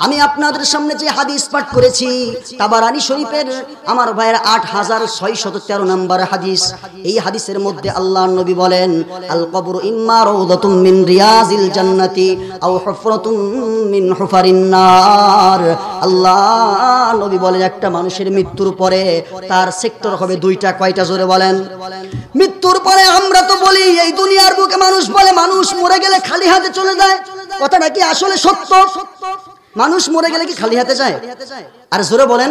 আমি আপনাদের সামনে যে হাদিস পাঠ করেছি তাবারানী শরীফের আমার ভাইয়ের 8613 নম্বর হাদিস। এই হাদিসের মধ্যে আল্লাহর নবী বলেন, আল কবরু ইম্মা রাউদাতুম মিন রিয়াজিল জান্নাতি আও হুফরাতুম মিন হুফারিন নার। আল্লাহ নবী বলেন, একটা মানুষের মৃত্যুর পরে তার সেক্টর হবে দুইটা। কয়টা? জোরে বলেন। মৃত্যুর পরে আমরা তো বলি এই দুনিয়ার বুকে মানুষ বলে মানুষ মরে গেলে খালি হাতে চলে যায়। কথাটা কি আসলে সত্য? মানুষ মরে গেলে কি খালি হাতে যায়? আর জোরে বলেন,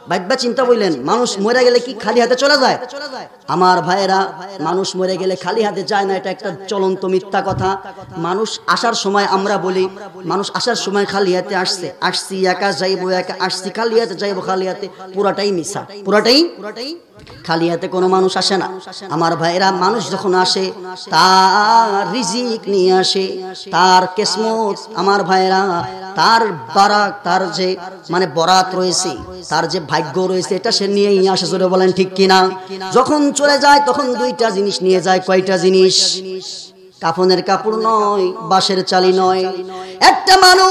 ভাববা চিন্তা বললেন, মানুষ মরে গেলে কি খালি হাতে চলে যায়? আমার ভাইয়েরা, মানুষ মরে গেলে খালি হাতে যায় না, এটা একটা চলন্ত মিথ্যা কথা। মানুষ আসার সময় আমরা বলি মানুষ আসার সময় খালি হাতে আসছি একা যাইবো একা, আসছি খালি হাতে যাইবো খালি হাতে। পুরাটাই মিথ্যা, পুরাটাই খালি হাতে কোনো মানুষ আসে না। আমার ভাইয়েরা, মানুষ যখন আসে তার রিজিক নিয়ে আসে, তার কিসমত, আমার ভাইয়েরা তার বারাক, তার যে মানে বরাত রয়েছে, তার যে ভাগ্য রয়েছে, এটা সে নিয়েই আসে। জোরে বলেন ঠিক কিনা? যখন চলে যায় তখন দুইটা জিনিস নিয়ে যায়। কয়টা জিনিস? কাফনের কাপড় নয়, বাঁশের চালি নয়। একটা মানুষ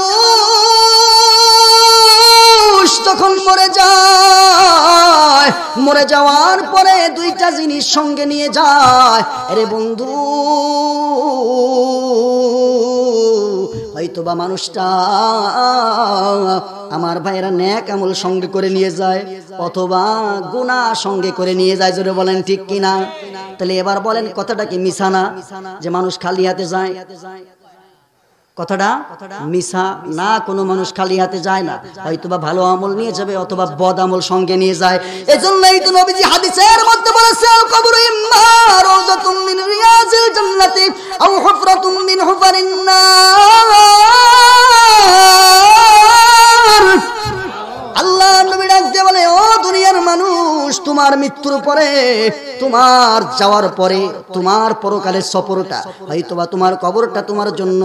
যখন মরে যায়, মরে যাওয়ার পরে দুইটা জিনিস সঙ্গে নিয়ে যায়। আরে বন্ধু, হয়তোবা মানুষটা আমার ভাইরা নেক আমল সঙ্গে করে নিয়ে যায় অথবা গুনাহ সঙ্গে করে নিয়ে যায়। জোরে বলেন ঠিক কিনা? তাহলে এবার বলেন, কথাটা কি মিছা না যে মানুষ খালি হাতে যায়? কথাটা মিছা না, কোনো মানুষ খালি হাতে যায় না। হয়তোবা ভালো আমল নিয়ে যাবে অথবা বদ আমল সঙ্গে নিয়ে যায়। এজন্যই তো নবীজি হাদিসের মধ্যে বলেছেন, কবরু ইম্মা রাউদাতুম মিন রিয়াজিল জান্নাতি আও হুফরাতুম মিন হুফারিন নার। আল্লাহ নবী ডাকতে বলে, ও দুনিয়ার মানুষ, তোমার মৃত্যুর পরে, তোমার যাওয়ার পরে, তোমার পরকালের সফরটা, হয়তোবা তোমার কবরটা তোমার জন্য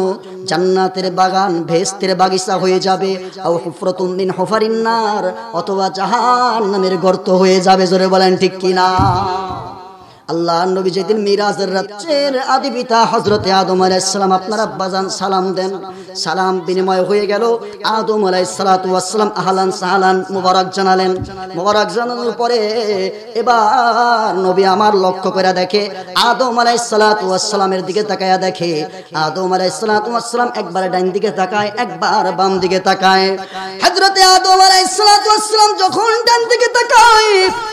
জান্নাতের বাগান, বেহেশতের বাগিচা হয়ে যাবে। আও হুফরাতুম মিন হুফারিন নার, অথবা জাহান্নামের গর্ত হয়ে যাবে। জোরে বলেন ঠিক কিনা? আল্লাহ নবী যেদিন মিরাজের রাতের আদি পিতা হযরতে আদম আলাইহিস সালাম, আপনার আব্বাজান সালাম দেন, সালাম বিনিময় হয়ে গেল। আদম আলাইহিস সালাতু ওয়াস সালাম আহলান সাহলান মুবারক জানালেন। মুবারক জানানোর পরে এবার নবী আমার লক্ষ্য করে দেখে, আদম আলাইহিস সালাতু ওয়াস সালামের দিকে তাকায়া দেখে, আদম আলাইহিস সালাতু ওয়াস সালাম একবার ডান দিকে তাকায়, একবার বাম দিকে তাকায়। হযরতে আদম আলাইহিস সালাতু ওয়াস সালাম যখন ডান দিকে তাকায়,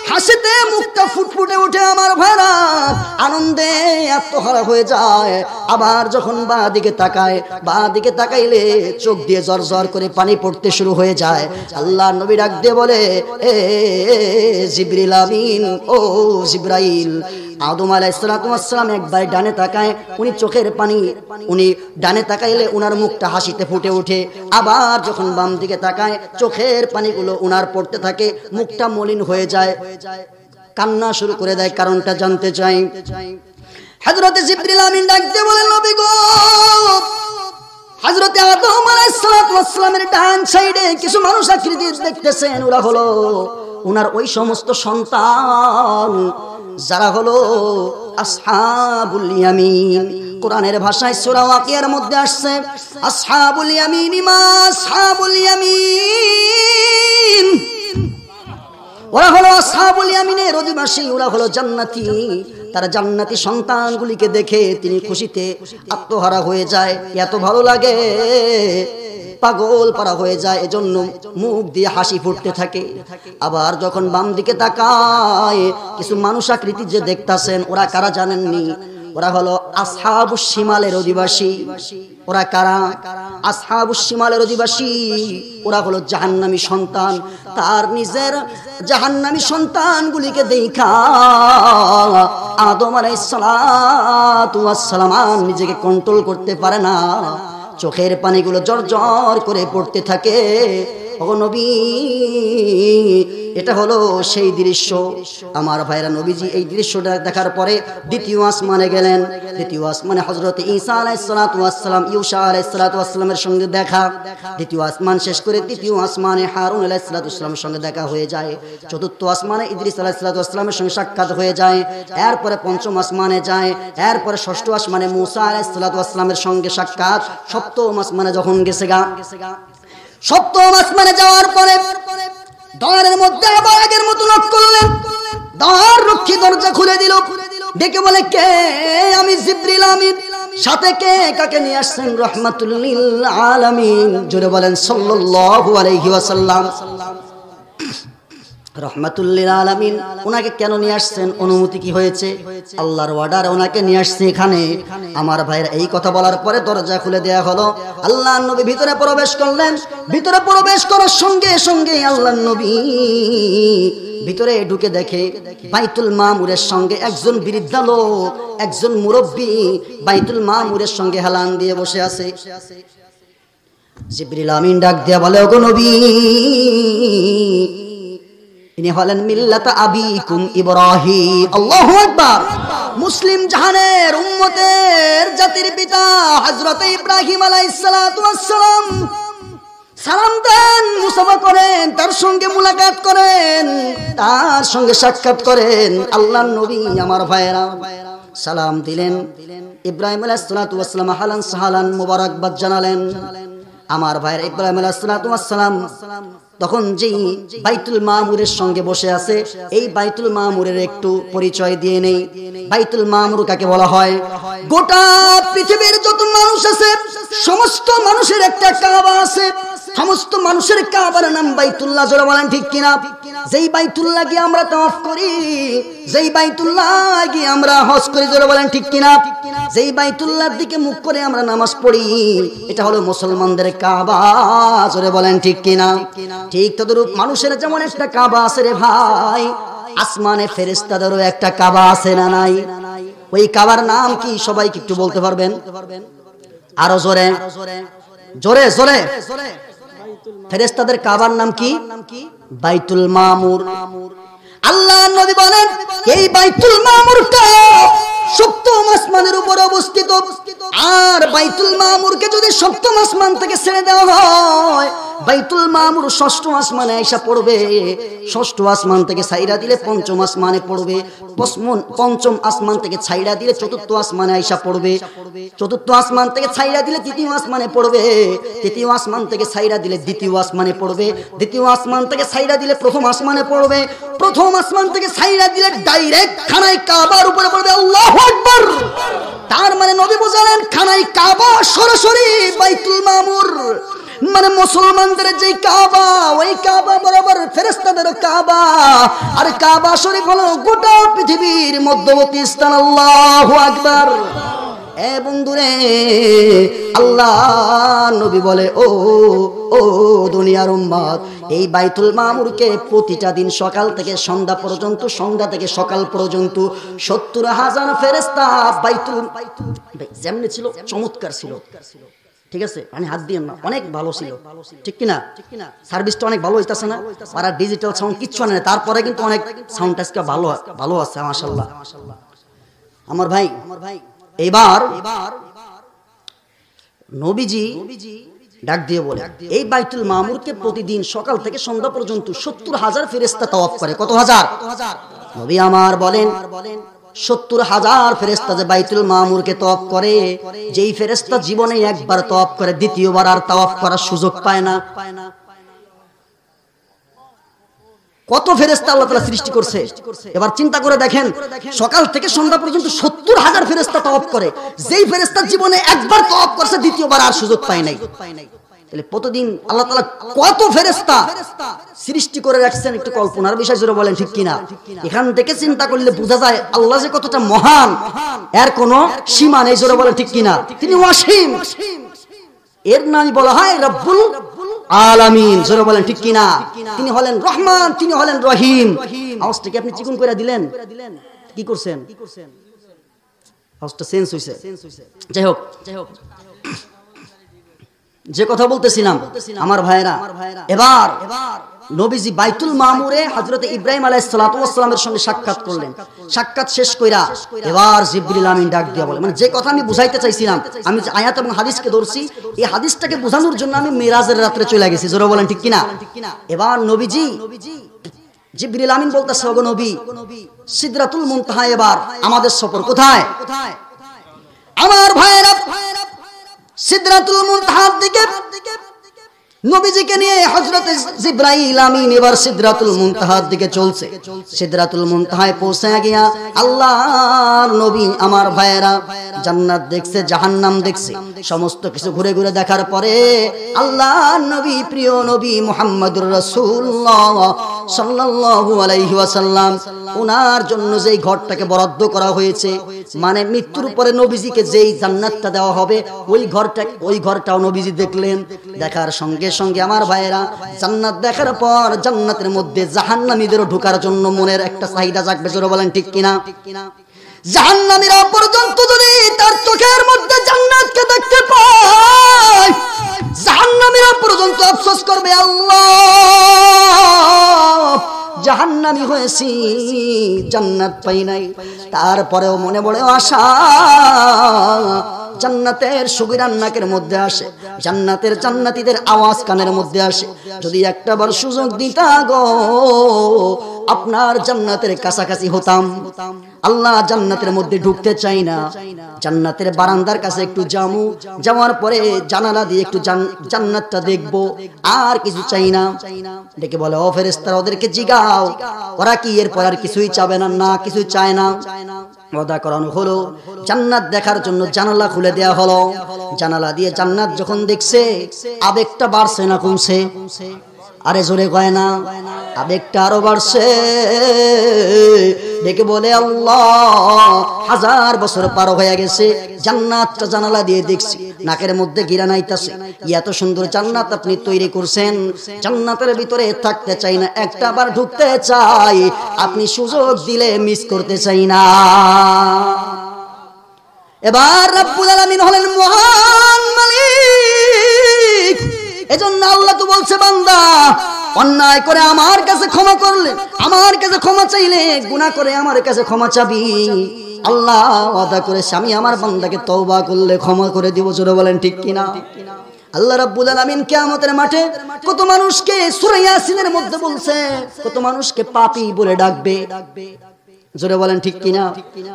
হাসিতে মুখটা ফুটফুটে ওঠে। আমার ভাই আনন্দে আত্মহারা হয়ে যায়। আবার যখন বাঁ দিকে তাকায়, বাঁ দিকে তাকাইলে চোখ দিয়ে জর জর করে পানি পড়তে শুরু হয়ে যায়। আল্লাহ নবী ডাক দিয়ে বলে, এ জিবরিল আমিন, ও জিবরাইল। আদম আলাইহিস সালাতু ওয়াস সালাম একবার ডানে তাকায়, উনি চোখের পানি, উনি ডানে তাকাইলে উনার মুখটা হাসিতে ফুটে ওঠে। আবার যখন বাম দিকে তাকায়, চোখের পানিগুলো উনার পড়তে থাকে, মুখটা মলিন হয়ে যায়, কান্না শুরু করে দেয়। কারণটা জানতে চাই। হযরতে জিবরিল আমিন ডাকতে বলেন, নবী গো, হযরতে আদম আলাইহিস সালাতু ওয়াস সালামের ডান সাইডে কিছু মানুষ আকৃতি দেখতেছেন। ওরা হলো উনার ওই সমস্ত সন্তান যারা হলো আসহাবুল ইয়ামিন। কোরআনের ভাষায় সূরা ওয়াকিয়ার মধ্যে আসছে, আসহাবুল ইয়ামিন মা আসহাবুল ইয়ামিন। ওরা হলো আসহাবুল ইয়ামিনের অধিবাসী, ওরা হলো জান্নাতি। তারা জান্নাতি সন্তানগুলিকে দেখে তিনি খুশিতে আত্মহারা হয়ে যায়, এত ভালো লাগে, পাগল পারা হয়ে যায়, এজন্য মুখ দিয়ে হাসি ফুটতে থাকে। আবার যখন বাম দিকে তাকায়, কিছু মানুষ আকৃতি যে দেখতাছেন, ওরা কারা জানেননি? ওরা হলো আসহাবুশ শিমালের অধিবাসী। ওরা কারা? আসহাবুশ শিমালের অধিবাসী। ওরা হলো জাহান্নামী সন্তান। তার নিজের জাহান্নামী সন্তানগুলিকে দেখা আদম আলাইহিস সালাতু ওয়াস সালাম নিজেকে কন্ট্রোল করতে পারে না, চোখের পানিগুলো জর করে পড়তে থাকে। ও নবী, এটা হলো সেই দৃশ্য। আমার ভাইরা, নবীজি এই দৃশ্যটা দেখার পরে দ্বিতীয় আসমানে গেলেন। দ্বিতীয় আসমানে হযরতে ঈসা আলাইহিস সালাতু ওয়াস সালাম, ইউসা আলাইহিস সালাতু ওয়াস সালামের সঙ্গে দেখা। দ্বিতীয় আসমান শেষ করে তৃতীয় আসমানে হারুন আলাইহিস সালাতু ওয়াস সালামের সঙ্গে দেখা হয়ে যায়। চতুর্থ আসমানে ইদ্রিস আলাইহিস সালাতু ওয়াস সালামের সঙ্গে সাক্ষাৎ হয়ে যায়। এরপরে পঞ্চম আসমানে যায়। এরপরে ষষ্ঠ আসমানে মুসা আলাইহিস সালাতু ওয়াস সালামের সঙ্গে সাক্ষাৎ। সপ্তম আসমানে যখন গেছে গা, সপ্তম আসমানে যাওয়ার পরে দ্বারের মধ্যে আবার আগের মতো নক করলেন। দ্বার রক্ষী দরজা খুলে দিল, ডেকে বলে, কে? আমি জিবরিল আমিন। সাথে কে? কাকে নিয়ে আসছেন? রাহমাতুল লিল আলামিন। জোরে বলেন সাল্লাল্লাহু আলাইহি ওয়াসাল্লাম। রাহমাতুল লিল আলামিন ওনাকে কেন নিয়ে আসছেন? অনুমতি কি হয়েছে? আল্লাহর অর্ডার ওনাকে নিয়ে আসছে এখানে। আমার ভাইয়ের এই কথা বলার পরে দরজা খুলে দেয়া হলো। আল্লাহর নবী ভিতরে প্রবেশ করলেন। ভিতরে প্রবেশ করার সঙ্গে সঙ্গে আল্লাহর নবী ভিতরে ঢুকে দেখে বাইতুল মামুরের সঙ্গে একজন বৃদ্ধ লোক, একজন মুরব্বী বাইতুল মামুরের সঙ্গে হেলান দিয়ে বসে আছে। জিবরিল আমিন ডাক দিয়া বলে, ওগো নবী, ইনি হলেন মিল্লাতা আবিকুম ইব্রাহিম। আল্লাহু আকবার। মুসলিম জাহানের উম্মতের জাতির পিতা হযরত ইব্রাহিম আলাইহিস সালাতু ওয়াস সালাম সালাম দেন, মুসাফা করেন, তার সঙ্গে মুলাকাত করেন, তার সঙ্গে সাক্ষাৎ করেন। আল্লাহর নবী আমার ভাইয়েরা সালাম দিলেন। ইব্রাহিম আলাইহিস সালাতু ওয়াস সালাম হালান সাহালান মোবারকবাদ জানালেন। আমার ভাইয়ের ইব্রাহিম আলাইহিস সালাতু ওয়াস সালাম তখন যেই বাইতুল মামুরের সঙ্গে বসে আছে, এই বাইতুল মামুরের একটু পরিচয় দিয়ে নেই। বাইতুল মামুর কাকে বলা হয়? গোটা পৃথিবীর যত মানুষ আছে সমস্ত মানুষের একটা কাবা আছে। সমস্ত মানুষের কাবার নাম বাইতুল্লাহ। জোরে বলেন ঠিক কিনা? যেই বাইতুল্লাহ গিয়ে আমরা তাওয়াফ করি, যেই বাইতুল্লাহ গিয়ে আমরা হজ করি, জোরে বলেন ঠিক কিনা? যেই বাইতুল্লাহর দিকে মুখ করে আমরা নামাজ পড়ি, এটা হলো মুসলমানদের কাবা। জোরে বলেন ঠিক কিনা? ঠিক তদরূপ মানুষের যেমন একটা কাবা আছে রে ভাই, আসমানে ফেরেশতাদেরও একটা কাবা আছে না নাই? ওই কাবার নাম কি সবাই কি একটু বলতে পারবেন? আরো জোরে জোরে জোরে। ফেরেশতাদের কাবার নাম কি? বাইতুল মামুর। আল্লাহ নবী বলেন, এই বাইতুল মামুরটা সপ্তম আসমানের উপর অবস্থিত। আর বাইতুল মামুরকে যদি সপ্তম আসমান থেকে ছেড়ে দেওয়া হয়, বাইতুল মামুর ষষ্ঠ আসমানে আইসা পড়বে। ষষ্ঠ আসমান থেকে ছাইরা দিলে পঞ্চম আসমানে পড়বে। পঞ্চম আসমান থেকে ছাইরা দিলে চতুর্থ আসমানে আইসা পড়বে। চতুর্থ আসমান থেকে ছাইরা দিলে তৃতীয় আসমানে পড়বে। তৃতীয় আসমান থেকে ছাইরা দিলে দ্বিতীয় আসমানে পড়বে। দ্বিতীয় আসমান থেকে ছাইরা দিলে প্রথম আসমানে পড়বে। প্রথম আসমান থেকে ছাইরা দিলে ডাইরেক্ট খানায় কাবার উপরে পড়বে। আল্লাহু আকবার। তার মানে নবী বোঝালেন খানায় কাবা সরাসরি বাইতুল মামুর। মানে মুসলমানদের যে কাবা, ওই কাবা বরাবর ফেরেশতাদেরও কাবা। আর কাবা শরীফ হলো গোটা পৃথিবীর মধ্যবর্তী স্থান। আল্লাহু আকবার। এ বন্ধুরে, আল্লাহ নবী বলে, ও ও দুনিয়ার উম্মত, এই বাইতুল মামুরকে প্রতিটা দিন সকাল থেকে সন্ধ্যা পর্যন্ত, সন্ধ্যা থেকে সকাল পর্যন্ত 70,000 ফেরেশতা বাইতুল যেমনি ছিল চমৎকার ছিল। ঠিক আছে, মানে হাত দিয়ে না, অনেক ভালো ছিল, ঠিক কিনা? সার্ভিসটা অনেক ভালো হইতাছে না? আর ডিজিটাল সাউন্ড কিচ্ছু আনে না, তারপরে কিন্তু অনেক সাউন্ড আজকে ভালো ভালো আছে মাশাআল্লাহ। আমার ভাই, এবার নবীজি ডাক দিয়ে বলে, এই বাইতুল মামুরকে প্রতিদিন সকাল থেকে সন্ধ্যা পর্যন্ত 70,000 ফেরেশতা তাওয়াফ করে। কত হাজার? নবী আমার বলেন 70,000 ফেরেশতা যে বাইতুল মামুরকে তাওয়াফ করে, যেই ফেরেশতা জীবনে একবার তাওয়াফ করে দ্বিতীয়বার আর তাওয়াফ করার সুযোগ পায় না। কত ফেরেশতা আল্লাহ তাআলা সৃষ্টি করছে। এবার চিন্তা করে দেখেন, সকাল থেকে সন্ধ্যা পর্যন্ত 70,000 ফেরেশতা তাওয়াফ করে, যেই ফেরেশতা জীবনে একবার তাওয়াফ করছে দ্বিতীয়বার আর সুযোগ পায় নাই। তাহলে প্রতিদিন আল্লাহ তাআলা কত ফেরেশতা সৃষ্টি করে রাখছেন, একটু কল্পনার বিষয় জোরে বলেন ঠিক কিনা? এখান থেকে চিন্তা করলে বোঝা যায় আল্লাহ যে কতটা মহান, এর কোনো সীমা নেই। জোরে বলেন ঠিক কিনা? তিনি অসীম। এর নামই বলা হয় রব্বুল আলামিন। জোরে বলেন ঠিক কিনা? তিনি হলেন রহমান, তিনি হলেন রহিম। আওয়াজটাকে আপনি চিকন করে দিলেন, কি করছেন? আওয়াজটা সেন্স হইছে। যাই হোক, যে কথা বলতেছিলাম আমার ভাইরা, এবার নবীজি বাইতুল মামুরে হযরত ইব্রাহিম আলাইহিস সালাতু ওয়াস সালামের সঙ্গে সাক্ষাৎ করলেন। সাক্ষাৎ শেষ কইরা এবার জিবরিল আমিন ডাক দিয়া বলে, মানে যে কথা আমি বুঝাইতে চাইছিলাম, আমি যে আয়াত এবং হাদিসকে ধরছি, এই হাদিসটাকে বোঝানোর জন্য আমি মিরাজের রাতে চলে গেছি। জোরে বলেন ঠিক কিনা? এবার নবীজি জিবরিল আমিন বলতেছে, ওগো নবী, সিদরাতুল মুনতাহা এবার আমাদের সফর। কোথায়? আমার ভাইরা, সিদরাতুল মুনতাহার দিকে নবীজিকে নিয়ে হযরত জিবরাইল আমিন এবার সিদরাতুল মুনতাহার দিকে চলছে। সিদরাতুল মুনতাহায় পৌঁছে গিয়া আল্লাহর নবী আমার ভাইয়েরা জান্নাত দেখছে, জাহান্নাম দেখছে, সমস্ত কিছু ঘুরে ঘুরে দেখার পরে আল্লাহর নবী, প্রিয় নবী মুহাম্মদুর রাসূলুল্লাহ সাল্লাল্লাহু আলাইহি ওয়াসাল্লাম, ওনার জন্য যেই ঘরটাকে বরাদ্দ করা হয়েছে, মানে মৃত্যুর পরে নবীজিকে যেই জান্নাতটা দেওয়া হবে, ওই ঘরটাও নবীজি দেখলেন। দেখার সঙ্গে সঙ্গে আমার ভাইয়েরা জান্নাত দেখার পর জান্নাতের মধ্যে জাহান্নামীদেরও ঢোকার জন্য মনের একটা চাহিদা জাগবে, জোরে বলেন ঠিক কিনা? জাহান্নামীরা পর্যন্ত যদি তার চোখের মধ্যে জান্নাতকে দেখতে পায়, জাহান্নামীরা পর্যন্ত আফসোস করবে, আল্লাহ জাহান্নামী হয়েছি, জান্নাত পাই নাই। তারপরেও মনে বড় আশা, জান্নাতের সুবিরান নাকের মধ্যে আসে, জান্নাতের জান্নাতীদের আওয়াজ কানের মধ্যে আসে, যদি একটাবার সুযোগ দিতা গো আপনার জান্নাতের কাছাকাছি হতাম। আল্লাহ জান্নাতের মধ্যে ঢুকতে চাই না, জান্নাতের বারান্দার কাছে একটু যামু, যাওয়ার পরে জানালা দিয়ে একটু জান্নাতটা দেখবো, আর কিছু চাই না। ডেকে বলে, ও ফেরেশতারা ওদেরকে জিগাও, ওরা কি এরপর আর কিছুই চাবে না? না, কিছু চায় না। ওয়াদা করানো হলো, জান্নাত দেখার জন্য জানালা খুলে দেয়া হলো। জানালা দিয়ে জান্নাত যখন দেখছে, আবেগটা বাড়ছে না কমছে? আরে জোরে কয় না, আবেগটা আরো বাড়ছে। ডেকে বলে, আল্লাহ হাজার বছর পার হয়ে গেছে, জান্নাতটা জানালা দিয়ে দেখছি, নাকের মধ্যে ঘিরান আইতাছে। এত সুন্দর জান্নাত আপনি তৈরি করছেন, জান্নাতের ভিতরে থাকতে চাই না, একটা বার ঢুকতে চাই, আপনি সুযোগ দিলে মিস করতে চাই না। এবার রব্বুল আলামিন হলেন মহান মালিক। এজন্য আল্লাহ তো বলছে, বান্দা অন্যায় করে আমার কাছে ক্ষমা করলে, আমার কাছে ক্ষমা চাইলে, গুনাহ করে আমার কাছে ক্ষমা চাবি। আল্লাহ ওয়াদা করেছে, আমি আমার বান্দাকে তওবা করলে ক্ষমা করে দিব, জোরে বলেন ঠিক কিনা? আল্লাহ রাব্বুল আলামিন কিয়ামতের মাঠে কত মানুষকে সূরা ইয়াসিনের মধ্যে বলছে, কত মানুষকে পাপী বলে ডাকবে, জোরে বলেন ঠিক কিনা?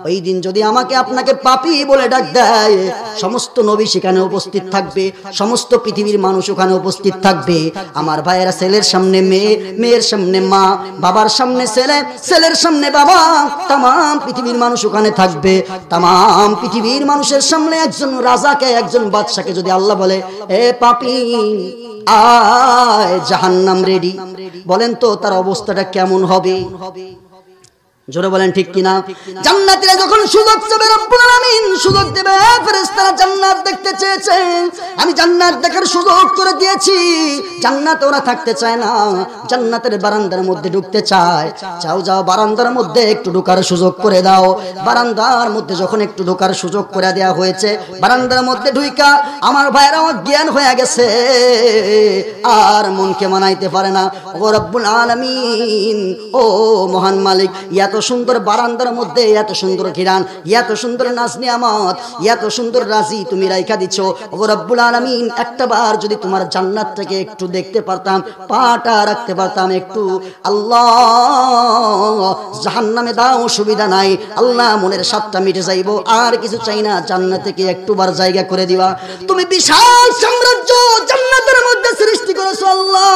ওই দিন যদি আমাকে আপনাকে পাপী বলে ডাক দেয়, সমস্ত নবী সেখানে উপস্থিত থাকবে, সমস্ত পৃথিবীর মানুষ ওখানে উপস্থিত থাকবে। আমার ভাইয়েরা, ছেলের সামনে মেয়ে, মেয়ের সামনে মা, বাবার সামনে ছেলে, ছেলের সামনে বাবা, তামাম পৃথিবীর মানুষ ওখানে থাকবে। তামাম পৃথিবীর মানুষের সামনে একজন রাজাকে, একজন বাদশাকে যদি আল্লাহ বলে, এ পাপী আয়, জাহান্নাম রেডি, বলেন তো তার অবস্থাটা কেমন হবে? জোরে বলেন ঠিক কিনা? জান্নাতীরা যখন সুযোগ চাবে, রব্বুল আলামিন সুযোগ দেবে। ফেরেশতারা জান্নাত দেখতে চেয়েছে, আমি জান্নাত দেখার সুযোগ করে দিয়েছি। জান্নাতে ওরা থাকতে চায় না, জান্নাতের বারান্দার মধ্যে ঢুকতে চায়। যাও যাও, বারান্দার মধ্যে একটু ঢোকার সুযোগ করে দাও। বারান্দার মধ্যে যখন একটু ঢোকার সুযোগ করে দেওয়া হয়েছে, বারান্দার মধ্যে ঢুইকা আমার ভাইয়েরা অজ্ঞান হয়ে গেছে, আর মনকে মানাইতে পারে না। ও রব্বুল আলামিন, ও মহান মালিক, এত সুন্দর বারান্দার মধ্যে এত সুন্দর ঘিরান, এত সুন্দর নাজ নিয়ামত, এত সুন্দর রাজি তুমি রাইখা দিছো। ও রব্বুল আলামিন, একটা বার যদি তোমার জান্নাতটাকে একটু দেখতে পারতাম, পাটা রাখতে পারতাম একটু, আল্লাহ জাহান্নামে দাও, সুবিধা নাই, আল্লাহ মনের স্বাদটা মিটে যাইবো, আর কিছু চাই না, জান্নাত থেকে একটু বার জায়গা করে দিবা। তুমি বিশাল সাম্রাজ্য জান্নাতের মধ্যে সৃষ্টি করেছো আল্লাহ,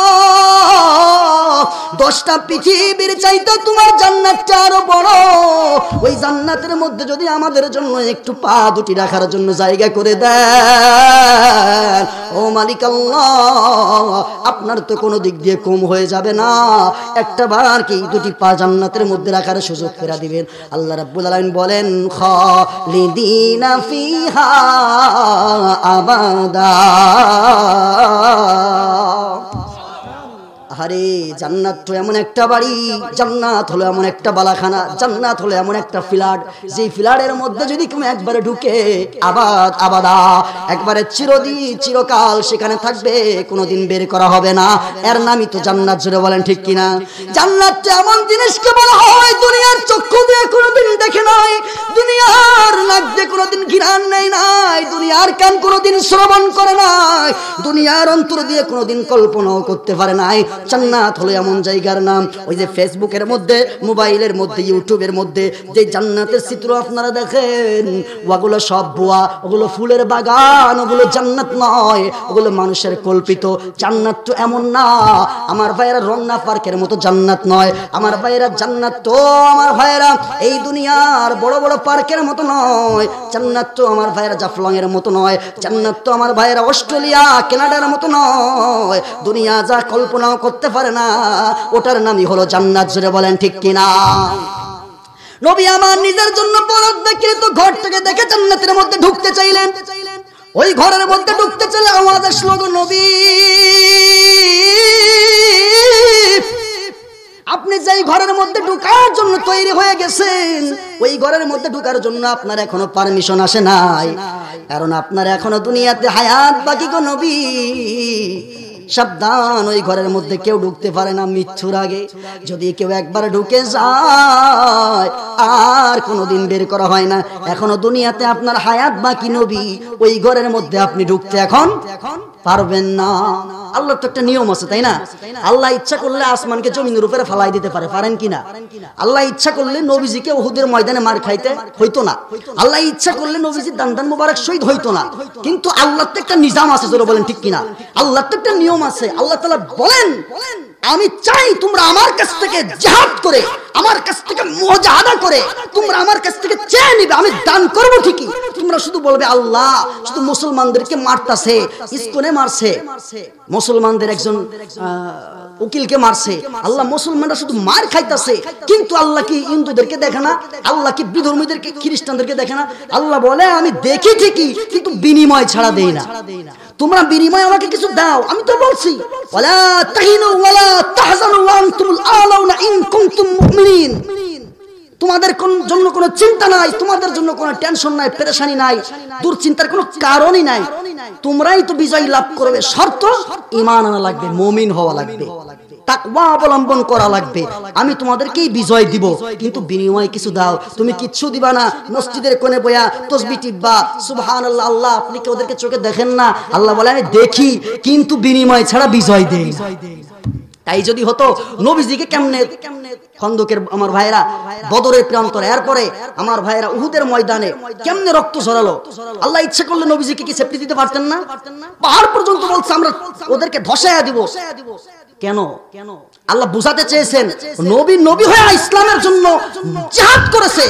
10টা পৃথিবীর চাইতে তোমার জান্নাতটা আরো বড়। ওই জান্নাতের মধ্যে যদি আমাদের জন্য একটু পা দুটি রাখার জন্য জায়গা করে দেন, ও মালিক আল্লাহ, আপনার তো কোনো দিক দিয়ে কম হয়ে যাবে না, একটা বার কি দুটি পা জান্নাতের মধ্যে রাখার সুযোগ করে দিবেন। আল্লাহ রাব্বুল আলামিন বলেন, খালিদিনা ফিহা আবাদা। আরে জান্নাত তো এমন একটা বাড়ি, জান্নাত হলো এমন একটা বালাখানা, জান্নাত হলো এমন একটা ফ্ল্যাট, যে ফ্ল্যাটের মধ্যে যদি তুমি একবারে ঢুকে আবাদ আবাদা, একবারে চিরকাল সেখানে থাকবে, কোনোদিন বের করা হবে না। এর নামই তো জান্নাত, জুড়ে বলেন ঠিক কিনা? জান্নাতটা এমন জিনিসকে বলা হয়, দুনিয়ার চক্ষু দিয়ে কোনোদিন দেখে নাই, দুনিয়ার নাক দিয়ে কোনোদিন ঘ্রাণ নেই নাই, দুনিয়ার কান কোনোদিন শ্রবণ করে নাই, দুনিয়ার অন্তর দিয়ে কোনোদিন কল্পনাও করতে পারে নাই। জান্নাত হলো এমন জায়গার নাম, ওই যে ফেসবুকের মধ্যে, মোবাইলের মধ্যে, ইউটিউবের মধ্যে যে জান্নাতের চিত্র আপনারা দেখেন, ওগুলো সব ভুয়া, ওগুলো ফুলের বাগান, ওগুলো জান্নাত নয়, ওগুলো মানুষের কল্পিত। জান্নাত তো এমন না আমার ভাইয়েরা, রমনা পার্কের মতো জান্নাত নয় আমার ভাইয়েরা। জান্নাত তো আমার ভাইয়েরা এই দুনিয়ার বড় বড় পার্কের মতো নয়। জান্নাত তো আমার ভাইয়েরা জাফলং এর মতো নয়। জান্নাত তো আমার ভাইয়েরা অস্ট্রেলিয়া, কানাডার মতো নয়। দুনিয়া যা কল্পনাও করতে পারে না, ওটার নামই হলো জান্নাত। জোরে বলেন ঠিক কিনা? নবী আমার নিজের জন্য বরাদ্দকৃত ঘর থেকে দেখে জান্নাতের মধ্যে ঢুকতে চাইলেন। ওই ঘরের মধ্যে ঢুকতে চাইলে আওয়াজ আসলো, গো নবী, আপনি যেই ঘরের মধ্যে ঢোকার জন্য তৈরি হয়ে গেছেন, ওই ঘরের মধ্যে ঢোকার জন্য আপনার এখনো পারমিশন আসে নাই, কারণ আপনার এখনো দুনিয়াতে হায়াত বাকি। গো নবী সাবধান, ওই ঘরের মধ্যে কেউ ঢুকতে পারে না মৃত্যুর আগে। যদি কেউ একবার ঢুকে যায় আর কোনোদিন বের করা হয় না। এখনো দুনিয়াতে আপনার হায়াত বাকি নবী, ওই ঘরের মধ্যে আপনি ঢুকতে এখন পারবেন না। আল্লাহর তো একটা নিয়ম আছে, তাই না? আল্লাহ ইচ্ছা করলে আসমানকে জমিনের উপরে ফালাই দিতে পারে, পারেন কিনা? আল্লাহ ইচ্ছা করলে নবীজিকে উহুদের ময়দানে মার খাইতে হইতো না। আল্লাহ ইচ্ছা করলে নবীজির দান মোবারক শহীদ হইতো না। কিন্তু আল্লাহর তো একটা নিজাম আছে, জোরে বলেন ঠিক কিনা? আল্লাহর তো একটা নিয়ম আছে। আল্লাহ তাআলা বলেন, আমি চাই তোমরা আমার কাছ থেকে জিহাদ করে, আমার কাছ থেকে মুজাহাদা করে তোমরা আমার কাছ থেকে চেয়ে নিবে, আমি দান করব ঠিকই। তোমরা শুধু বলবে আল্লাহ শুধু মুসলমানদেরকে মারতাছে, ইসকনে মারছে, মুসলমানদের একজন উকিলকে মারছে, আল্লাহ মুসলমানরা শুধু মার খাইতাছে, কিন্তু আল্লাহ কি হিন্দুদেরকে দেখে না? আল্লাহ কি বিধর্মীদেরকে, খ্রিস্টানদেরকে দেখে না? আল্লাহ বলে আমি দেখি ঠিকই, কিন্তু বিনিময় ছাড়া দেই না। তোমরা বিনিময় আমাকে কিছু দাও। আমি তো বলছি ওয়ালা তাহিনু ওয়ালা তাহজানু ওয়া আনতুমুল আলাউনা ইন কুনতুম মুমিনিন। তোমাদের জন্য কোনো চিন্তা নাই, তোমাদের জন্য কোনো টেনশন নাই, পেরেশানি নাই, দুশ্চিন্তার কোনো কারণই নাই। তোমরাই তো বিজয় লাভ করবে, শর্ত ঈমান আনা লাগবে, মুমিন হওয়া লাগবে, তাকওয়া অবলম্বন করা লাগবে। আমি তোমাদেরকেই বিজয় দিব, কিন্তু বিনিময় কিছু দাও। তুমি কিচ্ছু দিবা না, মসজিদের কোণে বয়া তাসবিহ টিপবা, সুবহানাল্লাহ। আল্লাহ আপনি কি ওদেরকে চোখে দেখেন না? আল্লাহ বলে আমি দেখি, কিন্তু বিনিময় ছাড়া বিজয় দেই না। তাই যদি হতো নবীজিকে কেমনে খন্দকের আমার ভাইরা বদরের প্রান্তরে, এরপরে আমার ভাইরা উহুদের ময়দানে কেমনে রক্ত ঝরালো। আল্লাহ ইচ্ছা করলে নবীজিকে কি সেফটি দিতে পারতেন না? পাহাড় পর্যন্ত বলছে আমরা ওদেরকে ধসায়া দিব। কেন? আল্লাহ বুঝাতে চেয়েছেন নবী নবী হয়ে ইসলামের জন্য জিহাদ করেছে,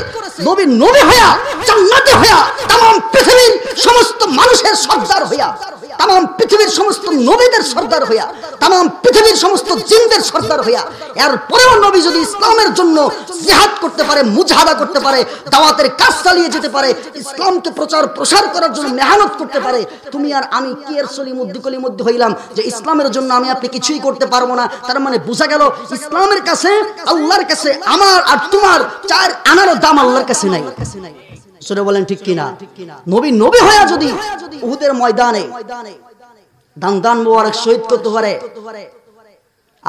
নবী নবী হয়ে জান্নাতে হয়ে तमाम পৃথিবীর সমস্ত মানুষের সর্দার হইয়া, तमाम পৃথিবীর সমস্ত নবীদের সর্দার হইয়া, तमाम পৃথিবীর সমস্ত জিনদের সর্দার হইয়া, এরপরেও নবী যদি ইসলামের জন্য জিহাদ করতে পারে, মুজাহাদা করতে পারে, দাওয়াতের কাজ চালিয়ে যেতে পারে, ইসলামকে প্রচার প্রসার করার জন্য মেহনত করতে পারে, তুমি আর আমি কি এর সলিমুদ্দিকলির মধ্যে হইলাম যে ইসলামের জন্য আমি আপনি কিছুই করতে পারবো না? তার মানে বোঝা গেল ইসলামের কাছে, আল্লাহর কাছে আমার আর তোমার চার আনারও দাম আল্লাহর কাছে নাই। সরে বলেন ঠিক কিনা? নবী নবী হয়ে যদি উহুদের ময়দানে দান মোবারক শহীদ করতে পারে,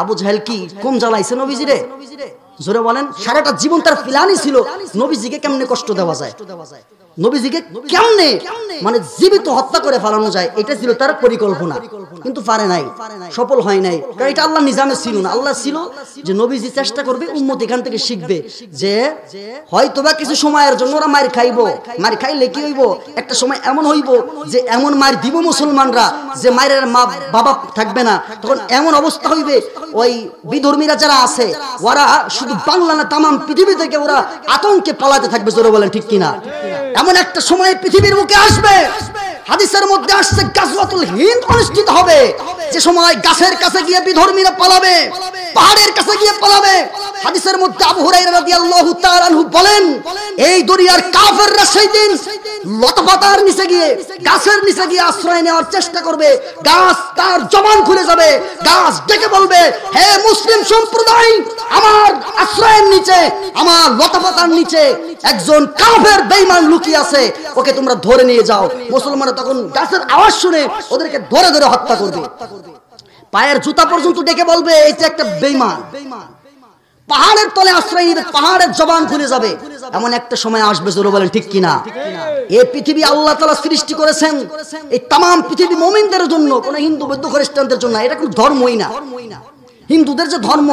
আবু জাহেল কি কম জ্বালাইছে নবীজিরে? জোরে বলেন। সারাটা জীবন তার প্ল্যানই ছিল নবীজিকে কেমনে কষ্ট দেওয়া যায়, নবীজিকে কেমনে মানে জীবিত হত্যা করে ফেলানো যায়, এটা ছিল তার পরিকল্পনা। কিন্তু পারে নাই, সফল হয় নাই, কারণ এটা আল্লাহ নিজামে ছিল না। আল্লাহ ছিল যে নবীজি চেষ্টা করবে, উম্মত এখান থেকে শিখবে যে হয়তোবা কিছু সময়ের জন্য ওরা মার খাইবো, মার খাইলে কি হইব, একটা সময় এমন হইব যে এমন মার দিব মুসলমানরা যে মায়ের মা বাবা থাকবে না, তখন এমন অবস্থা হইবে ওই বিধর্মীরা যারা আছে ওরা শুধু বাংলা না তামাম পৃথিবী থেকে ওরা আতঙ্কে পালাতে থাকবে। জোরে বলেন ঠিক কিনা? এমন একটা সময় পৃথিবীর বুকে আসবে, হাদিসের মধ্যে আসছে গাজওয়াতুল হিন্দ অনুষ্ঠিত হবে, যে সময় গাছের কাছে গিয়ে বিধর্মীরা পালাবে, পাহাড়ের কাছে গিয়ে পালাবে। হাদিসের মধ্যে আবু হুরায়রা রাদিয়াল্লাহু তাআলা আনহু বলেন, এই দুনিয়ার কাফেররা সেই দিন লতাপাতার নিচে গিয়ে, গাছের নিচে গিয়ে আশ্রয় নেওয়ার চেষ্টা করবে। গাছ তার জবান খুলে যাবে, গাছ ডেকে বলবে, হে মুসলিম সম্প্রদায়, আমার আশ্রয়ের নিচে, আমার লতাপাতার নিচে একজন কাফের বেঈমান লুকিয়ে আছে, ওকে তোমরা ধরে নিয়ে যাও। মুসলমানরা তখন গাছের আওয়াজ শুনে ওদেরকে ধরে ধরে হত্যা করবে, পায়ের জুতা পর্যন্ত ডেকে বলবে এটা একটা বেঈমান। পাহাড়ের তলে আশ্রয় নিবে, পাহাড়ের জবান খুলে যাবে। এমন একটা সময় আসবে, জোরে বলেন ঠিক কিনা? এই পৃথিবী আল্লাহ তাআলা সৃষ্টি করেছেন এই तमाम পৃথিবী মুমিনদের জন্য, কোন হিন্দু বৌদ্ধ খ্রিস্টানদের জন্য। এটা কোনো ধর্মই না। হিন্দুদের যে ধর্ম,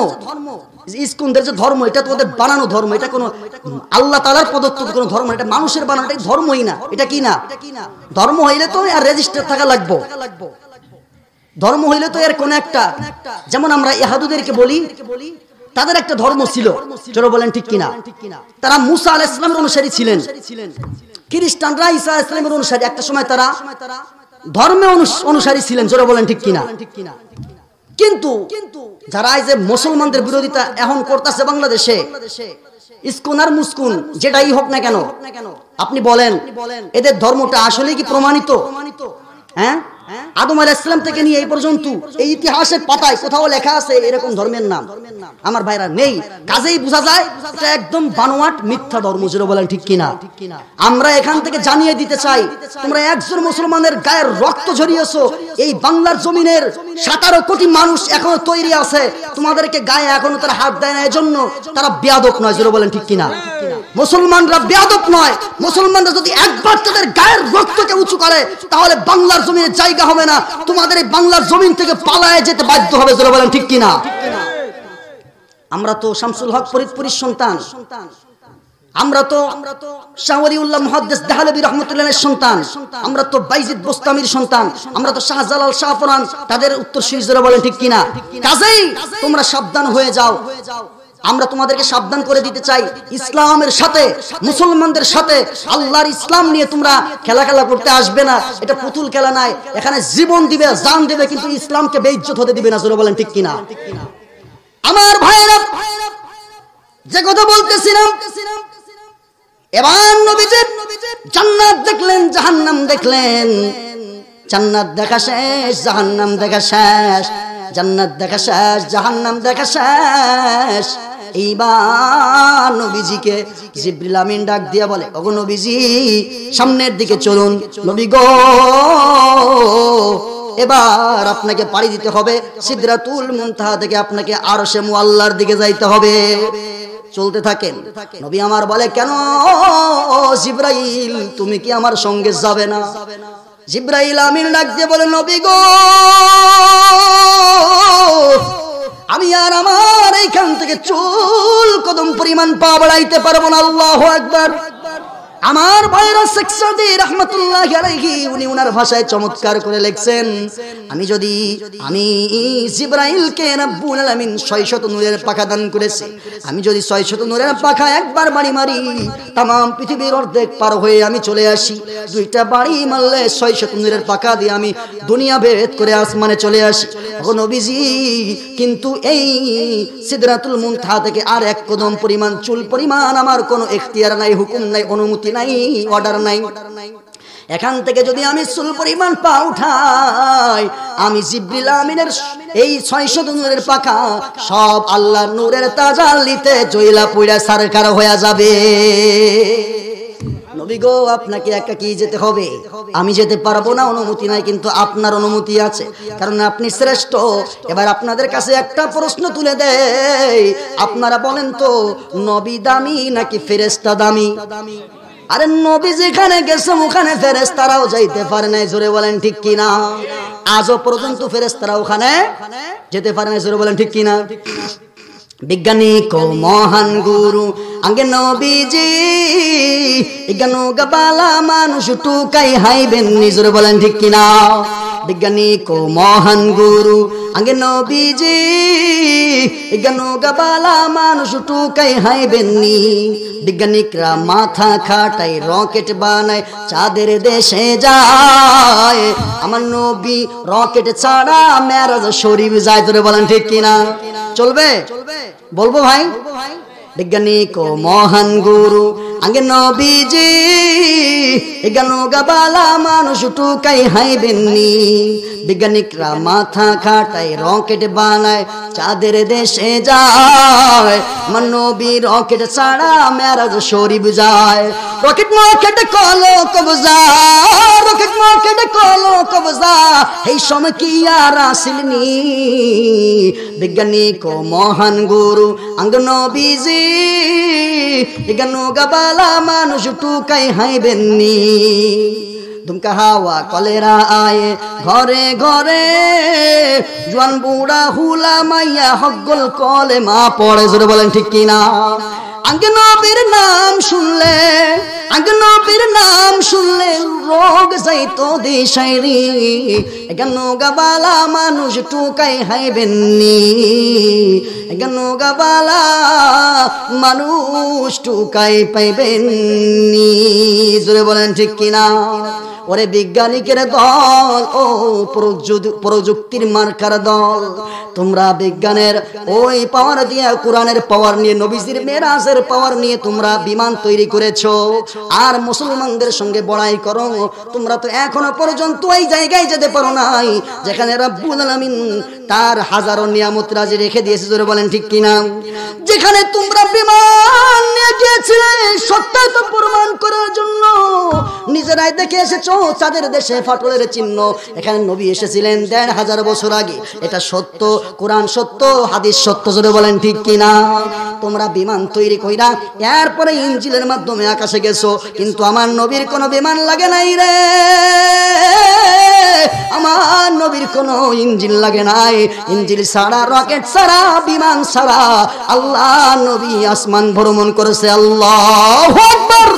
ইসকনদের যে ধর্ম, এটা তো ওদের বানানো ধর্ম, এটা কোনো আল্লাহ তাআলার প্রদত্ত কোনো ধর্ম, এটা মানুষের বানানো, এটা ধর্মই না। এটা কি না? ধর্ম হইলে তো আর রেজিস্টার থাকা লাগবে, ধর্ম হইলে তো এর কোন একটা, যেমন আমরা ইহুদিদেরকে বলি তাদের একটা ধর্ম ছিল, চলো বলেন ঠিক কিনা? তারা মুসা আলাইহিস সালামের অনুসারী ছিলেন। খ্রিস্টানরা ঈসা আলাইহিস সালামের অনুসারী, একটা সময় তারা ধর্মে অনুসারী ছিলেন, চলো বলেন ঠিক কিনা? কিন্তু যারা এই যে মুসলমানদের বিরোধিতা এখন করতেছে বাংলাদেশে, ইসকন আর মুসকুন যেটাই হোক না কেন, আপনি বলেন এদের ধর্মটা আসলে কি প্রমাণিত? হ্যাঁ, আদম আলাইহিস সালাম থেকে নিয়ে এই পর্যন্ত এই ইতিহাসের পাতায় কোথাও লেখা আছে এরকম ধর্মের নাম? আমার ভাইরা নেই। কাজেই বোঝা যায় এটা একদম বানোয়াট মিথ্যা ধর্ম, যেটা বলেন ঠিক কিনা? আমরা এখান থেকে জানিয়ে দিতে চাই, তোমরা একজন মুসলমানের গায়ের রক্ত ঝরিয়েছো, এই বাংলার জমিনের 17 কোটি মানুষ এখনো তৈরি আছে, তোমাদেরকে গায়ে এখনো তারা হাত দেয় না, এজন্য তারা বেয়াদব নয়, যেটা বলেন ঠিক কিনা? মুসলমানরা বেয়াদব নয়। মুসলমানরা যদি একবার তাদের গায়ের রক্তকে উঁচু করে তাহলে বাংলার জমিনে জায়গা হবে না, তোমাদের এই বাংলার জমিন থেকে পালায়ে যেতে বাধ্য হবে, যেটা বলেন ঠিক কিনা? আমরা তো শামসুল হক ফরিদপুরের সন্তান, আমরা তো শাহ ওলিউল্লাহ মুহাদ্দিস দেহলভী রাহমাতুল্লাহির সন্তান, আমরা তো বাইজিদ বোস্তামির সন্তান, আমরা তো শাহজালাল শাহফরান তাদের উত্তরসূরি, যেটা বলেন ঠিক কিনা? কাজেই তোমরা সাবধান হয়ে যাও। আমরা তোমাদেরকে সাবধান করে দিতে চাই, ইসলামের সাথে, মুসলমানদের সাথে, আল্লাহর ইসলাম নিয়ে তোমরা খেলা করতে আসবে না। এটা পুতুল খেলা নাই, এখানে জীবন দিবে, জান দিবে, কিন্তু ইসলামকে বেইজ্জত হতে দিবে না, যেটা বলেন ঠিক কিনা? আমার ভাইরা, যে কথা বলতেছিলাম, এবার নবীজি জান্নাত দেখলেন, জাহান্নাম দেখলেন। জান্নাত দেখা শেষ, জাহান্নাম দেখা শেষ, জান্নাত দেখা শেষ, জাহান্নাম দেখা শেষ। এইবার নবীজিকে জিবরিল আমিন ডাক দিয়া বলে, ওগো নবীজি সামনের দিকে চলুন। নবী গো, এবার আপনাকে পাড়ি দিতে হবে সিদরাতুল মুনতাহা থেকে, আপনাকে আরশে মুআল্লার দিকে যাইতে হবে। চলতে থাকেন। নবী আমার বলে, কেন জিবরাইল তুমি কি আমার সঙ্গে যাবে না? জিবরাইল আমিন ডাক দিয়ে বলে, নবী গো, আমি আর আমার এইখান থেকে চুল কদম পরিমাণ পা বাড়াইতে পারবো না। আল্লাহু আকবার। আমার ভাইরা শেখ সাদী রাহমাতুল্লাহি আলাইহি উনি ওনার ভাষায় চমৎকার করে লিখছেন, আমি জিবরাইলকে রব্বুল আলামিন 600 নূরের পাখা দান করেছে। আমি যদি 600 নূরের পাখা একবার বাড়ি মারি, তাম পৃথিবীর অর্ধেক পার হয়ে আমি চলে আসি। দুইটা বাড়ি মারলে 600 নূরের পাখা দিয়ে আমি দুনিয়া ভেদ করে আসমানে চলে আসি। ও নবীজি, কিন্তু এই সিদরাতুল মুনতাহা থেকে আর এক কদম পরিমাণ, চুল পরিমাণ আমার কোনো এখতিয়ার নাই, হুকুম নাই, অনুমতি নাই, অর্ডার নাই। এখান থেকে যদি আমি চুল পরিমাণ পা উঠাই, আমি জিবরিল আমিনের এই 600 নূরের পাখা সব আল্লাহর নূরের তাজাল্লিতে জ্বলা পুড়া সারকার হয়ে যাবে। নবী গো, আপনাকে একা কি যেতে হবে? আমি যেতে পারবো না, অনুমতি নাই, কিন্তু আপনার অনুমতি আছে, কারণ আপনি শ্রেষ্ঠ। এবার আপনাদের কাছে একটা প্রশ্ন তুলে দেই, আপনারা বলেন তো, নবী দামি নাকি ফেরেশতা দামি? আরে নবী যেখানে গেছে ওখানে ফেরেশতারাও যাইতে পারে নাই, জোরে বলেন ঠিক কিনা? আজও পর্যন্ত ফেরেশতারা ওখানে যেতে পারে নাই, জোরে বলেন ঠিক কিনা? বিজ্ঞানিক ও মহান গুরু আগে নবীজি, জ্ঞানো গাবালা মানুষ টুকাই হাইবেন, জোরে বলেন ঠিক কিনা? বিজ্ঞানিক ও মহান গুরু আগে নবীজি, জ্ঞানো গাবালা মানুষ টুকাই হাইবেন। বিজ্ঞানিকরা মাথা খাটায়, রকেট বানায়, চাঁদের দেশে যায়। আমার নবী রকেট ছাড়া মেরাজ শরীফ যায়, তোরে বলেন ঠিক কিনা? চলবে? বলবো ভাই। বিজ্ঞানিক ও মহান গুরু আগে নবীজি, জ্ঞানো গাবালা মানুষ টুকাই হাইবেননি। বিজ্ঞানিকরা মাথা খাটায়, রকেট বানায়, চাঁদের দেশে যায়। আমার নবী রকেট ছাড়া মেরাজ শরীফ যায়। রকেট মার্কেটে কলো কবজা, রকেট মার্কেটে কলো কবজা, এই সময় কি আর আসিলনি? বিজ্ঞানিক ও মহান গুরু আঙ্গ নবীজি, জ্ঞানো গাবালা মানুষ টুকাই হাইবেননি। दुमका हवा कलेरा आए घरे घरे जवान बुढ़ा हुला माइया हग्गल कले मा पड़े जोरे बोलें ठीक की ना आगे नबीर नाम শুনলে आगे नबीर नाम শুনলে रोग যাইতো দিশাইরি এখান গাবালা মানুষ টুকাই হাইবেননি এখান গাবালা মানুষ টুকাই পাইবেননি জোরে বলেন ঠিক কি না ওরে বিজ্ঞানীদের দল ও প্রযুক্তির মার্কার দল তোমরা বিজ্ঞানের ওই পাওয়ার দিয়ে কোরআনের পাওয়ার নিয়ে নবীজির মেরাজের পাওয়ার নিয়ে তোমরা বিমান তৈরি করেছো আর মুসলমানদের সঙ্গে বড়াই করো তোমরা তো এখনো পর্যন্ত ওই জায়গায় যেতে পারো নাই যেখানে রব্বুল আলামিন তার হাজারো নিয়ামত রাজি রেখে দিয়েছে জোরে বলেন ঠিক কি না যেখানে তোমরা বিমান নিয়ে গিয়েছিলে সত্যতা প্রমাণ করার জন্য নিজেরাই দেখে এসেছো চাঁদের দেশে ফাটলের চিহ্ন এখানে নবী এসেছিলেন ১৫০০ বছর আগে এটা সত্য কোরআন সত্য হাদিস সত্য জোরে বলেন ঠিক কি না তোমরা বিমান তৈরি কইরা এরপরে ইঞ্জিলের মাধ্যমে আকাশে গেছো কিন্তু আমার নবীর কোনো বিমান লাগে নাই রে আমার নবীর কোনো ইঞ্জিন লাগে নাই ইঞ্জিন ছাড়া রকেট ছাড়া বিমান ছাড়া আল্লাহ নবী আসমান ভ্রমণ করেছে আল্লাহু আকবার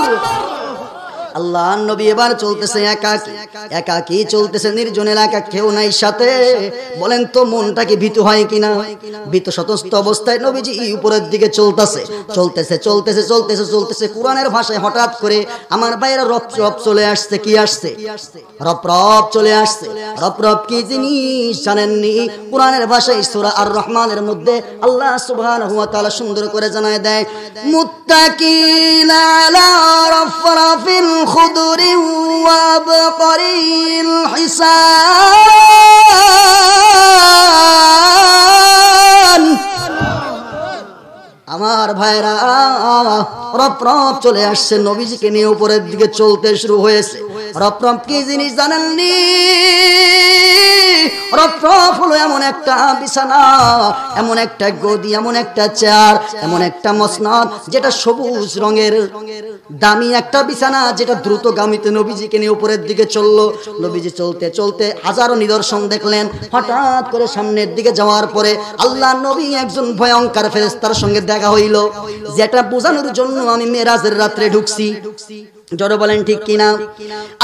আল্লাহ নবী এবার চলতেছে একাকী চলতেছে নির্জন এলাকা কেউ নাই সাথে বলেন তো মনটা কি ভীতু হয় কিনা ভীত সতস্ত অবস্থায় নবীজি উপরের দিকে চলতেছে কোরআনের ভাষায় হঠাৎ করে আমার ভাইরা রব চলে আসছে কি আসছে রব চলে আসছে রব কি জিনিস জানেননি কোরআনের ভাষায় সূরা আর রহমানের মধ্যে আল্লাহ সুবহানাহু ওয়া তাআলা সুন্দর করে জানায় দেয় মুত্তাকিনা আলা রাফরাফিল خضر وعبقري الحسان আমার ভাইরা রব চলে আসছে নবীজিকে নিয়ে উপরের দিকে চলতে শুরু হয়েছে রব কি জিনিস জানেননি রব হলো এমন একটা বিছানা এমন একটা গদি এমন একটা চেয়ার এমন একটা মসনদ যেটা সবুজ রঙের দামি একটা বিছানা যেটা দ্রুতগামীতে নবীজিকে নিয়ে উপরের দিকে চললো নবীজি চলতে চলতে হাজারো নিদর্শন দেখলেন হঠাৎ করে সামনের দিকে যাওয়ার পরে আল্লাহ নবী একজন ভয়ঙ্কর ফেরেশতার সঙ্গে দেখা হইল যেটা বোঝানোর জন্য আমি মেরাজের রাত্রে ঢুকছি জোরে বলেন ঠিক কিনা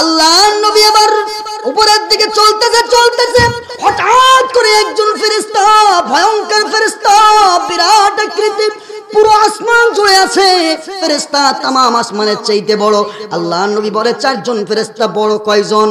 আল্লাহ নবী আবার উপরের দিকে চলতেছে হঠাৎ করে একজন ফেরেশতা ভয়ঙ্কর ফেরেশতা বিরাট আকৃতির পুরো আসমান জুড়ে আছে ফেরেশতা तमाम আসমানের চাইতে বড় আল্লাহ নবী বলে চারজন ফেরেশতা বড় কয়জন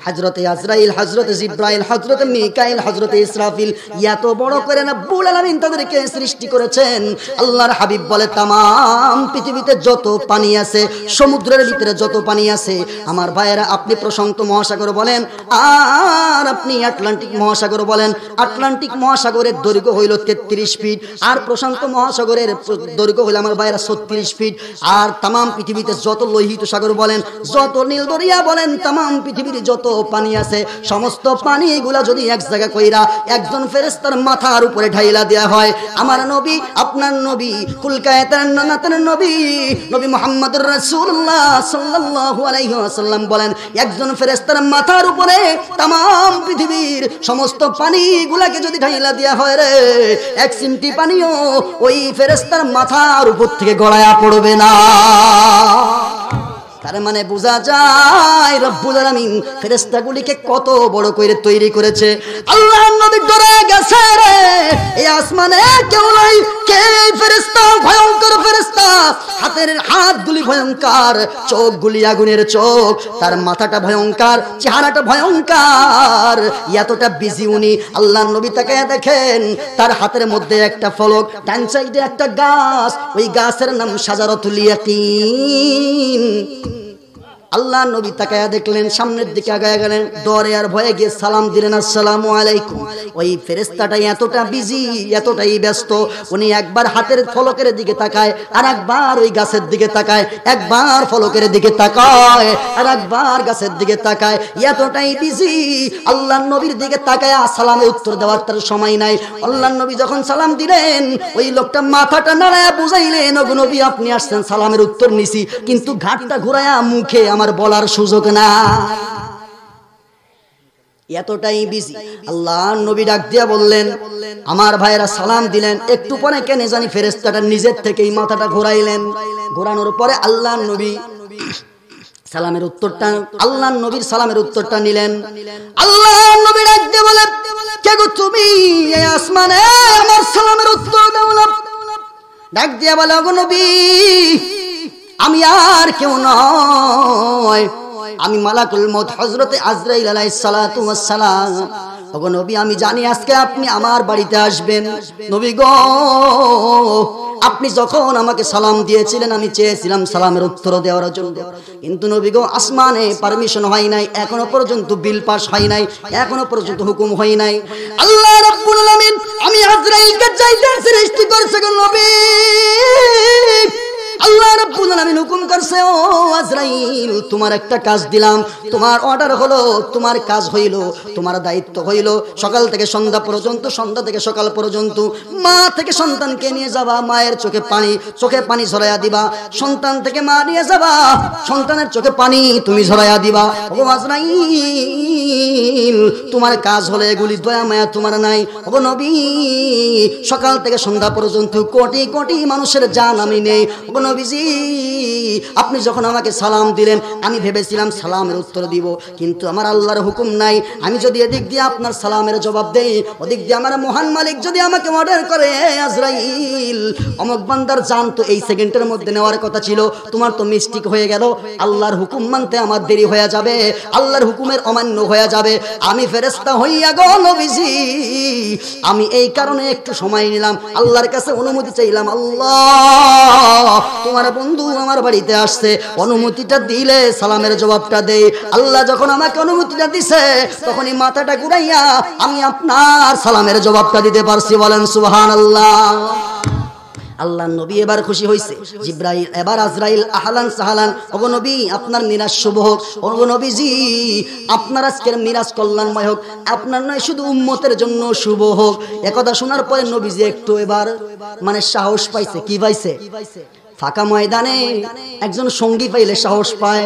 হযরতে আজরাইল হযরতে জিবরাইল হযরতে মিকাইল হযরতে ইসরাফিল এত বড় করে না রব্বুল আলামিন তাদেরকে সৃষ্টি করেছেন আল্লাহর হাবিব বলে तमाम পৃথিবীতে যত পানি আছে সমুদ্রের ভিতরে যত পানি আছে আমার ভাইয়েরা আপনি প্রশান্ত মহাসাগর বলেন আর আপনি আটলান্টিক মহাসাগর বলেন আটলান্টিক মহাসাগরের দৈর্ঘ্য হইল 33 ফিট আর প্রশান্ত মহাসাগরের দৈর্ঘ্য হইল আমার ভাইয়েরা 36 ফিট আর तमाम পৃথিবীতে যত লোহিত সাগর বলেন যত নীল দরিয়া বলেন तमाम পৃথিবীর যত পানি আছে সমস্ত পানিগুলা যদি এক জায়গা কইরা একজন ফেরেশতার মাথার উপরে ঢাইলা দেয়া হয় আমার নবী আপনার নবী কুল কায়নাতের নবী নবী মুহাম্মদুর রাসূলুল্লাহ সাল্লাল্লাহু আলাইহি ওয়াসাল্লাম বলেন একজন ফেরেশতার মাথার উপরে तमाम পৃথিবীর সমস্ত পানিগুলাকে যদি ঢাইলা দেয়া হয় রে এক চিমটি পানিও ওই ফেরেশতার মাথার উপর থেকে গড়ায়া পড়বে না তার মানে বোঝা যায় রব্বুল আলামিন ফেরেশতাগুলিকে কত বড় করে তৈরি করেছে আল্লাহর নবী ডরে গেছে রে এই আসমানে কেউ নাই কে ফেরেশতা ভয়ঙ্কর ফেরেশতা হাতের হাতগুলি ভয়ঙ্কর চোখগুলি আগুনের চোখ তার মাথাটা ভয়ঙ্কর চেহারাটা ভয়ঙ্কর এতটা বিজি উনি আল্লাহর নবী তাকে দেখেন তার হাতের মধ্যে একটা ফলক ডান সাইডে একটা গাছ ওই গাছের নাম শাজারাতুল ইয়াকিন আল্লাহ নবী তাকায়া দেখলেন সামনের দিকে আগায় গেলেন ডরে আর ভয়ে গিয়ে সালাম দিলেন আসসালামু আলাইকুম ওই ফেরেশতাটা এতটা বিজি এতটাই ব্যস্ত উনি একবার হাতের ফলকের দিকে তাকায় আর একবার ওই গাছের দিকে তাকায় একবার ফলকের দিকে তাকায় আর একবার গাছের দিকে তাকায় এতটাই বিজি আল্লাহর নবীর দিকে তাকায় সালামের উত্তর দেওয়ার তার সময় নাই আল্লাহর নবী যখন সালাম দিলেন ওই লোকটা মাথাটা নাড়ায়া বুঝাইলেন ওগো নবী আপনি আসছেন সালামের উত্তর নিছি কিন্তু ঘাটটা ঘুরায়া মুখে আমার বলার সুযোগ না। এতটাই বিজি। আল্লাহ নবী ডাক দিয়া বললেন, আমার ভাইয়েরা সালাম দিলেন। একটু পরে কেন জানি ফেরেশতাটা নিজের থেকেই মাথাটা ঘোরাইলেন। ঘোরানোর পরে আল্লাহ নবী সালামের উত্তরটা, আল্লাহ নবীর সালামের উত্তরটা নিলেন। আল্লাহ নবী ডাক দিয়ে বলে, কে গো তুমি এই আসমানে আমার সালামের উত্তর দাও না? ডাক দিয়া বলে, ওগো নবী, আমি আর কেউ নয়, আমি মালাকুল মউত হযরতে আজরাইল আলাইহিস সালাতু ওয়াস সালাম। ওগো নবী, আমি জানি আজকে আপনি আমার বাড়িতে আসবেন। নবী গো, আপনি যখন আমাকে সালাম দিয়েছিলেন আমি চেয়েছিলাম সালামের উত্তর দেওয়ার জন্য, কিন্তু নবী গো আসমানে পারমিশন হয় নাই, এখনো পর্যন্ত বিল পাস হয় নাই, এখনো পর্যন্ত হুকুম হয় নাই। আল্লাহ রাব্বুল আলামিন আমি আজরাইলকে চাইতে সৃষ্টি করেছে গো নবী। আল্লাহ রাব্বুল আলামিন হুকুম করছে, ও আজরাইল তোমার একটা কাজ দিলাম, তোমার অর্ডার হলো, তোমার কাজ হইল, তোমার দায়িত্ব হইল সকাল থেকে সন্ধ্যা পর্যন্ত, সন্ধ্যা থেকে সকাল পর্যন্ত মা থেকে সন্তানকে নিয়ে যাবা, মায়ের চোখে পানি ঝরাইয়া দিবা, সন্তান থেকে মা নিয়ে যাবা, সন্তানের চোখে পানি তুমি ঝরাইয়া দিবা। ও আজরাইল তোমার কাজ হলো এগুলি, দয়া মায়া তোমার নাই। ও নবী, সকাল থেকে সন্ধ্যা পর্যন্ত কোটি কোটি মানুষের জান আমি নেই। ও নবীজি, আপনি যখন আমাকে সালাম দিলেন আমি ভেবেছিলাম সালামের উত্তর দিব, কিন্তু আমার আল্লাহর হুকুম নাই। আমি যদি এদিক দিয়ে আপনার সালামের জবাব দেই, ওদিক দিয়ে আমার মহান মালিক যদি আমাকে অর্ডার করে, আজরাইল অমুক বান্দার জান তো এই সেকেন্ডের মধ্যে নেওয়ার কথা ছিল, তোমার তো মিস্টেক হয়ে গেল, আল্লাহর হুকুম মানতে আমার দেরি হয়ে যাবে, আল্লাহর হুকুমের অমান্য হয়ে যাবে, আমি ফেরেশতা হইয়া গো নবীজি, আমি এই কারণে একটু সময় নিলাম, আল্লাহর কাছে অনুমতি চাইলাম, আল্লাহ তোমার বন্ধু আমার বাড়িতে আসছে, অনুমতিটা দিলে সালামের জবাবটা দেই। আল্লাহ যখন আমাকে অনুমতিটা দিছে তখনই মাথাটা ঘুরাইয়া আমি আপনার সালামের জবাবটা দিতে পারছি। বলেন সুবহানাল্লাহ। আল্লাহ নবী এবার খুশি হয়েছে। জিব্রাইল এবার আজরাইল আহলান সাহালান, ওগো নবী আপনার মিরাজ শুভ হোক, ওগো নবীজি আপনার আজকের মিরাজ কল্যাণময় হোক, আপনার নয় শুধু উম্মতের জন্য শুভ হোক। একথা শোনার পরে নবীজি একটু এবার মানে সাহস পাইছে। কি পাইছে? ফাঁকা ময়দানে একজন সঙ্গী পাইলে সাহস পায়,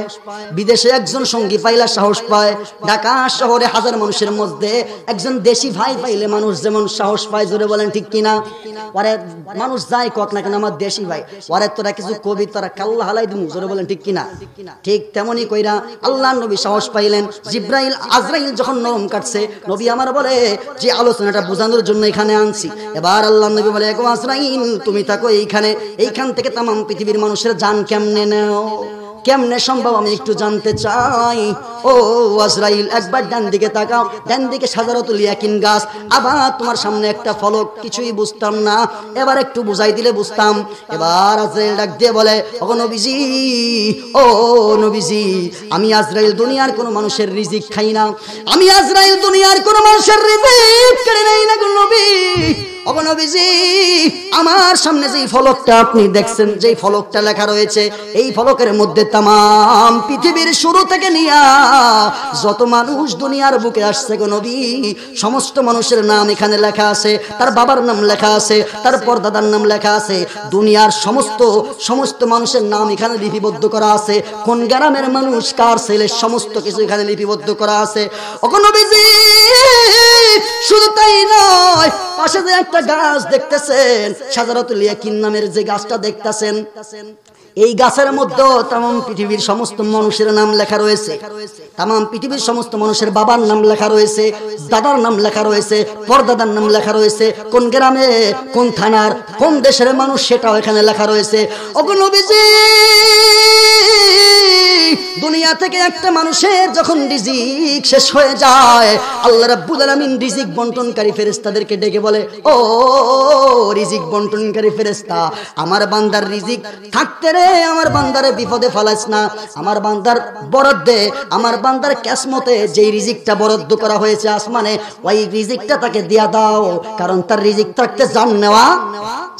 বিদেশে একজন সঙ্গী পাইলে সাহস পায়, ঢাকা শহরে হাজার মানুষের মধ্যে একজন দেশি ভাই পাইলে মানুষ যেমন সাহস পায়। জোরে বলেন ঠিক কিনা? ওরে মানুষ যাই কক না কেন আমার দেশি ভাই, ওরে তোরা কিছু কবি তোরা কাল্লা হালাই দিমু। জোরে বলেন ঠিক কিনা? ঠিক তেমনি কইরা আল্লাহ নবী সাহস পাইলেন। জিব্রাইল আজরাইল যখন নরম কাটছে, নবী আমার বলে যে আলোচনাটা বোঝানোর জন্য এখানে আনছি। এবার আল্লাহ নবী বলে, গো আজরাইল তুমি থাকো এইখান থেকে তামাম পৃথিবীর মানুষের জান কেমনে নেও, কেমনে সম্ভব আমি একটু জানতে চাই। ও আজরাইল একবার ডান দিকে তাকাও, ডান দিকে শাজারাতুল ইয়াকিন গাছ, আবার তোমার সামনে একটা ফলক, কিছুই বুঝতাম না, এবার একটু বুঝাই দিলে বুঝতাম। এবার আজরাইল ডাক দিয়ে বলে, ও নবীজি, ও নবীজি আমি আজরাইল দুনিয়ার কোনো মানুষের রিজিক খাই না, আমি আজরাইল দুনিয়ার কোনো মানুষের রিজিক কেড়ে নেই না গো নবী। ও নবীজি আমার সামনে যেই ফলকটা আপনি দেখছেন, যেই ফলকটা লেখা রয়েছে, এই ফলকের মধ্যে তামাম পৃথিবীর শুরু থেকে নিয়া যত মানুষ দুনিয়ার বুকে আসছে গো নবী, সমস্ত মানুষের নাম এখানে লেখা আছে, তার বাবার নাম লেখা আছে, তার পরদাদার নাম লেখা আছে, দুনিয়ার সমস্ত মানুষের নাম এখানে লিপিবদ্ধ করা আছে, কোন গ্রামের মানুষ কার ছেলে, সমস্ত কিছু এখানে লিপিবদ্ধ করা আছে। ও নবীজি শুধু তাই নয়, পাশে যে একটা গাছ দেখতেছেন, শাজারাতুল ইয়াকিন নামের যে গাছটা দেখতেছেন, এই গাছের মধ্যে তামাম পৃথিবীর সমস্ত মানুষের নাম লেখা রয়েছে, তামাম পৃথিবীর সমস্ত মানুষের বাবার নাম লেখা রয়েছে, দাদার নাম লেখা রয়েছে, পরদাদার নাম লেখা রয়েছে, কোন গ্রামে, কোন থানার, কোন দেশের মানুষ সেটাও এখানে লেখা রয়েছে। ওগো নবীজি দুনিয়া থেকে একটা মানুষের যখন রিজিক শেষ হয়ে যায়, আল্লাহ রাব্বুল আলামিন রিজিক বন্টনকারী ফেরেশতাদেরকে ডেকে বলে, ও রিজিক বন্টনকারী ফেরেশতা, আমার বান্দার রিজিক থাকতে রে আমার বান্দারে বিপদে ফেলাস না, আমার বান্দার বরাদ্দে, আমার বান্দার কিসমতে যেই রিজিকটা বরাদ্দ করা হয়েছে আসমানে, ওই রিজিকটা তাকে দিয়া দাও, কারণ তার রিজিক থাকতে জান নেওয়া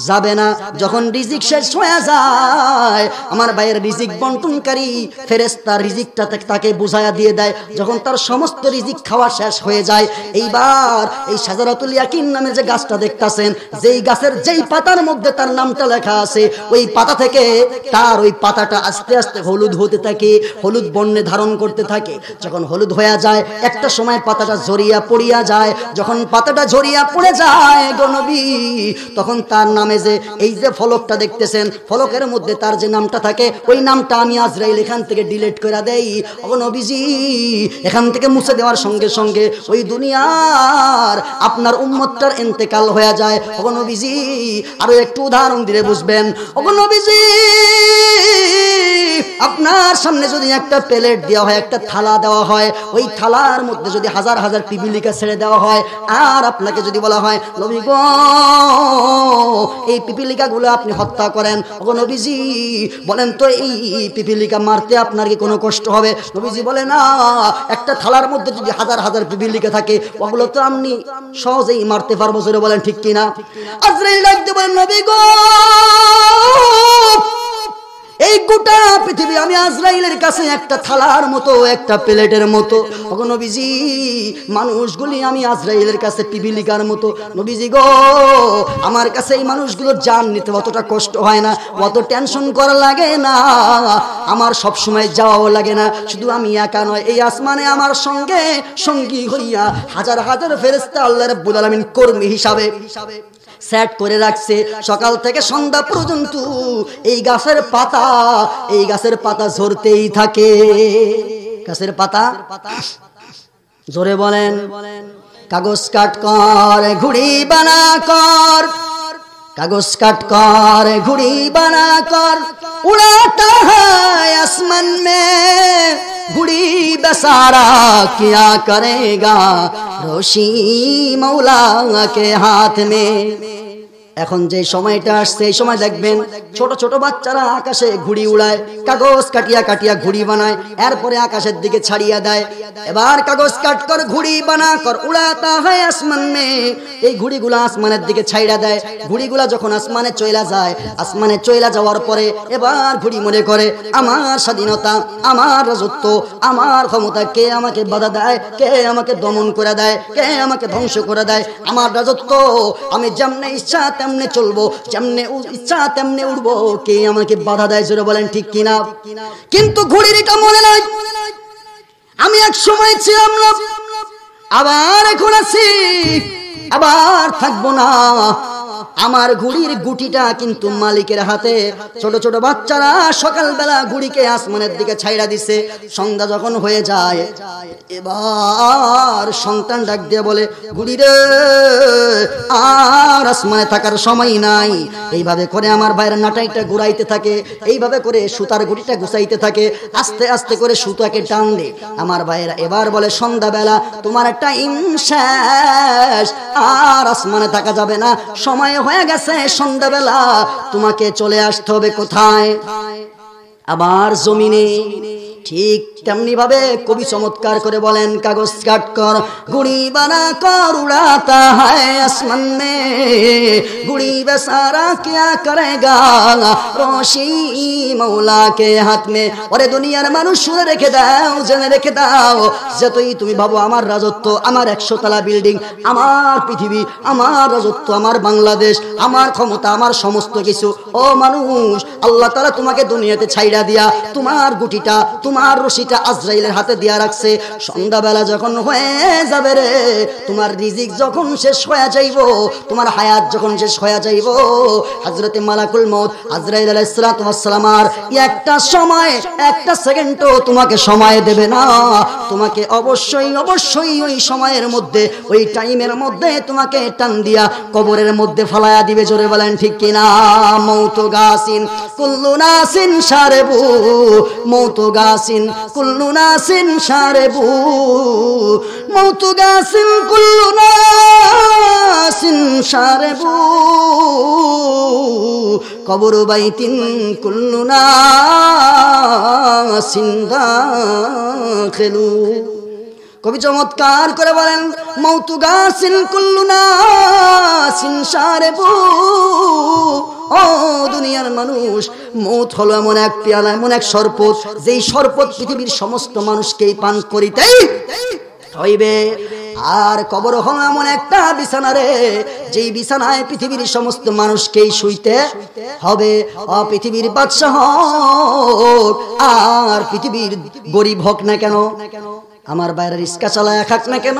যাবে না। যখন রিজিক শেষ হয়ে যায়, আমার ভাইয়ের রিজিক বন্টনকারী ফেরেশতা রিজিকটা তাকে বুঝায়া দিয়ে দেয়। যখন তার সমস্ত রিজিক খাওয়া শেষ হয়ে যায়, এইবার এই শাজারাতুল ইয়াকিন নামে যে গাছটা দেখতাছেন, যেই গাছের যেই পাতার মধ্যে তার নামটা লেখা আছে, ওই পাতা থেকে তার ওই পাতাটা আস্তে আস্তে হলুদ হতে থাকে, হলুদ বর্ণে ধারণ করতে থাকে। যখন হলুদ হয়ে যায়, একটা সময় পাতাটা ঝরিয়া পড়িয়া যায়। যখন পাতাটা ঝরিয়া পড়ে যায় গো নবী, তখন তার নামে যে এই যে ফলকটা দেখতেছেন, ফলকের মধ্যে তার যে নামটা থাকে, ওই নামটা আমি আজরাইল এখান থেকে ডিলিট করে দেই। ও নবীজি, এখান থেকে মুছে দেওয়ার সঙ্গে সঙ্গে ওই দুনিয়ার আপনার উম্মতটার ইন্তেকাল হয়ে যায়। ও নবীজি, আরো একটু উদাহরণ দিলে বুঝবেন। ও নবীজি, আপনার সামনে যদি একটা প্লেট দেওয়া হয়, একটা থালা দেওয়া হয়, ওই থালার মধ্যে যদি হাজার হাজার পিপিলিকা ছেড়ে দেওয়া হয়, আর আপনাকে যদি বলা হয় নবী গো, এই পিপিলিকাগুলো আপনি হত্যা করেন, ও নবীজি বলেন তো এই পিপিলিকা মারতে আপনার কি কোনো কষ্ট হবে? নবীজি বলে না, একটা থালার মধ্যে যদি হাজার হাজার পিপিলিকা থাকে, ওগুলো তো আপনি সহজেই মারতে পারবো। জোরে বলেন ঠিক কিনা? আজরাইল ডাকতে বলেন নবী গো, এই গোটা পৃথিবী আমি আজরাইলের কাছে একটা থালার মতো, একটা প্লেটের মতো। ওগো নবীজি, মানুষগুলি আমি আজরাইলের কাছে পিপিলিকার মতো। নবীজি গো, আমার কাছে এই মানুষগুলো জান নিতে অতটা কষ্ট হয় না, অত টেনশন করা লাগে না, আমার সব সময় যাওয়াও লাগে না। শুধু আমি একা নয়, এই আসমানে আমার সঙ্গে সঙ্গী হইয়া হাজার হাজার ফেরেশতা আল্লাহ রাব্বুল আলামিন কর্মী হিসাবে সেট করে রাখছে। সকাল থেকে সন্ধ্যা পর্যন্ত এই গাছের পাতা ঝরতেই থাকে। গাছের পাতা জোরে বলেন। কাগজ কাট কর ঘুড়ি বানা কর, কাগজ কাট কর ঘুড়ি বানা কর, उड़ाता है आसमान में घुड़ी बेचारा क्या करेगा, रोशी मौला के हाथ में। এখন যে সময়টা আসছে, এই সময় দেখবেন ছোট ছোট বাচ্চারা আকাশে ঘুড়ি উড়ায়, কাগজ কাটিয়া কাটিয়া ঘুড়ি বানায়, এরপরে আকাশের দিকে ছাড়িয়া দেয়। এবার কাগজ কাট কর ঘুড়ি বানা কর, উড়াতা হয় আসমান মে, এই ঘুড়িগুলা আসমানের দিকে ছাইড়া দেয়। ঘুড়িগুলা যখন আসমানে চইলা যায়, আসমানে চইলা যাওয়ার পরে এবার ঘুড়ি মনে করে আমার স্বাধীনতা, আমার রাজত্ব, আমার ক্ষমতা, কে আমাকে বাধা দেয়, কে আমাকে দমন করে দেয়, কে আমাকে ধ্বংস করে দেয়। আমার রাজত্ব, আমি যেমনে ইচ্ছা তেমনে চলবো, যেমনে ইচ্ছা তেমনে উড়বো, কে আমাকে বাধা দেয়? জোরে বলেন ঠিক কিনা? কিন্তু ঘুড়ির এটা মনে নাই, আমি এক সময় ছিলাম না, আবার এখন আছি, আবার থাকবো না। আমার ঘুড়ির গুটিটা কিন্তু মালিকের হাতে। ছোট ছোট বাচ্চারা সকালবেলা ঘুড়িকে আসমানের দিকে ছাইড়া দিছে। সন্ধ্যা যখন হয়ে যায়, এবার সন্তান ডাক দিয়ে বলে, ঘুড়ি রে, আর আসমানে থাকার সময় নাই। এইভাবে করে আমার ভাইয়ের নাটাইটা ঘুরাইতে থাকে, এইভাবে করে সুতার গুটিটা গুছাইতে থাকে, আস্তে আস্তে করে সুতাকে টান দে। আমার ভাইয়েরা এবার বলে, সন্ধ্যাবেলা তোমার টাইম শেষ, আর আসমানে থাকা যাবে না, সময় হয়ে গেছে সন্ধ্যাবেলা, তোমাকে চলে আসতে হবে কোথায়? আবার জমিনে। ঠিক তেমনি ভাবে কবি চমৎকার করে বলেন, কাগজ কাট কর ঘুড়ি বানা কর, উড়াতা হয় আসমান মে, ঘুড়ি বেচারা क्या करेगा, रोशी मौला के हाथ में। ওরে দুনিয়ার মানুষ, শুনে রেখে দাও, জেনে রেখে দাও, যতই তুমি ভাবো আমার রাজত্ব, আমার 100 তলা বিল্ডিং, আমার পৃথিবী, আমার রাজত্ব, আমার বাংলাদেশ, আমার ক্ষমতা, আমার সমস্ত কিছু, ও মানুষ, আল্লাহ তাআলা তোমাকে দুনিয়াতে ছাইড়া দিয়া তোমার গুটিটা, তোমার রশিটা আজরাইলের হাতে দিয়া রাখছে। সন্ধ্যাবেলা যখন হয়ে যাবে রে, তোমার রিজিক যখন শেষ হয়ে যাইব, তোমার হায়াত যখন শেষ হয়ে যাইব, হযরতে মালাকুল মউত আজরাইল আলাইহিস সালাতু ওয়াস সালাম আর একটা সময়, একটা সেকেন্ডও তোমাকে সময় দেবে না। তোমাকে অবশ্যই অবশ্যই ওই সময়ের মধ্যে, ওই টাইমের মধ্যে তোমাকে টান দিয়া কবরের মধ্যে ফালায়া দিবে। জোরে বলেন ঠিক কিনা? মউত গাসিন কুল্লু নাসিন শারবু, মউত গাসিন কুল্লু নাসিন শারবু, মউত গাসিন কুল্লু নাসিন শারবু, কবর বাইতিন কুল্লু নাসিন দাখিলু। কবি চমৎকার করে বলেন, মউতু গাসিন কুল্লু নাসিন শারবু, দুনিয়ার মানুষ, মউত হলো এমন এক পেয়ালা, এমন এক শরবত, যেই শরবত পৃথিবীর সমস্ত মানুষকেই পান করিতেই হইবে। আর কবর হলো এমন একটা বিছানা রে, যেই বিছানায় পৃথিবীর সমস্ত মানুষকেই শুইতে হবে। পৃথিবীর বাদশাহ হোক আর পৃথিবীর গরিব হোক না কেন, আমার বাইরে রিক্সা চালায় খাক না কেন,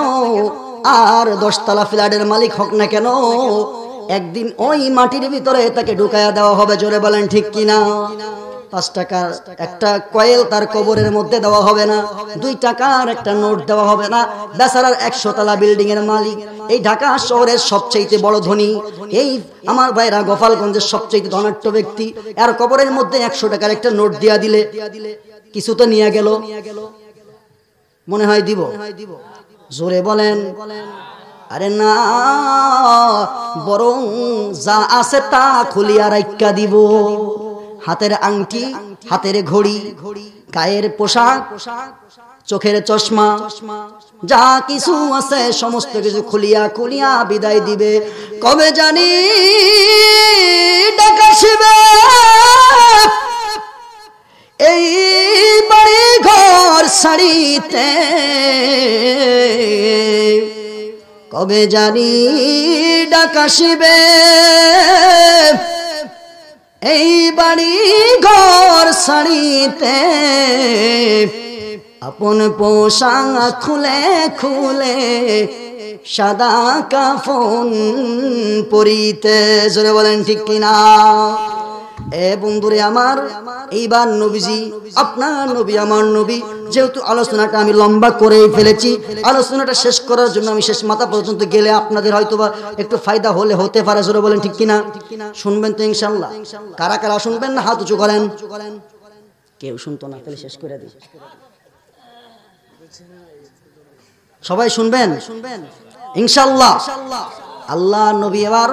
আর 10 তলা ফ্ল্যাটের মালিক হোক না কেন, একদিন ওই মাটির ভিতরে তাকে ঢুকায়া দেওয়া হবে। জোরে বলেন ঠিক কিনা? 5 টাকার একটা কয়েল তার কবরের মধ্যে দেওয়া হবে না, 2 টাকার একটা নোট দেওয়া হবে না। বেচারার 100 তলা বিল্ডিং এর মালিক, এই ঢাকা শহরের সবচেয়ে বড় ধনী, এই আমার ভাইরা গোপালগঞ্জের সবচেয়ে ধনাঢ্য ব্যক্তি, আর কবরের মধ্যে 100 টাকার একটা নোট দিয়া দিলে কিছু তো নিয়ে গেল, মনে হয় দিব? জোরে বলেন। আরে না, বরং যা আছে তা খুলিয়া রাইখা দিব। হাতের আংটি, হাতের ঘড়ি, গায়ের পোশাক, চোখের চশমা, যা কিছু আছে সমস্ত কিছু খুলিয়া খুলিয়া বিদায় দিবে। কবে জানি ডাক আসিবে, এই বাড়ি ঘর ছাড়িতে, কবে জানি ডাক আসিবে, এই বাড়ি ঘর ছাড়িতে, আপন পোশাক খুলে খুলে সাদা কাফন পরিতে। জোরে বলেন ঠিক কিনা? এ বন্ধুরে আমার, এইবার নবীজি, আপনার নবী আমার নবী, যেহেতু আলোচনাটা আমি লম্বা করেই ফেলেছি, আলোচনাটা শেষ করার জন্য আমি শেষ মাথা পর্যন্ত গেলে আপনাদের হয়তোবা একটু ফায়দা হতে পারে। জোরে বলেন ঠিক কিনা? শুনবেন তো ইনশাল্লাহ? কারা কারা শুনবেন না হাত উঁচু করেন। কেউ শুনতো না, তাহলে শেষ করে দিই। সবাই শুনবেন ইনশাল্লাহ? আল্লাহ নবী এবার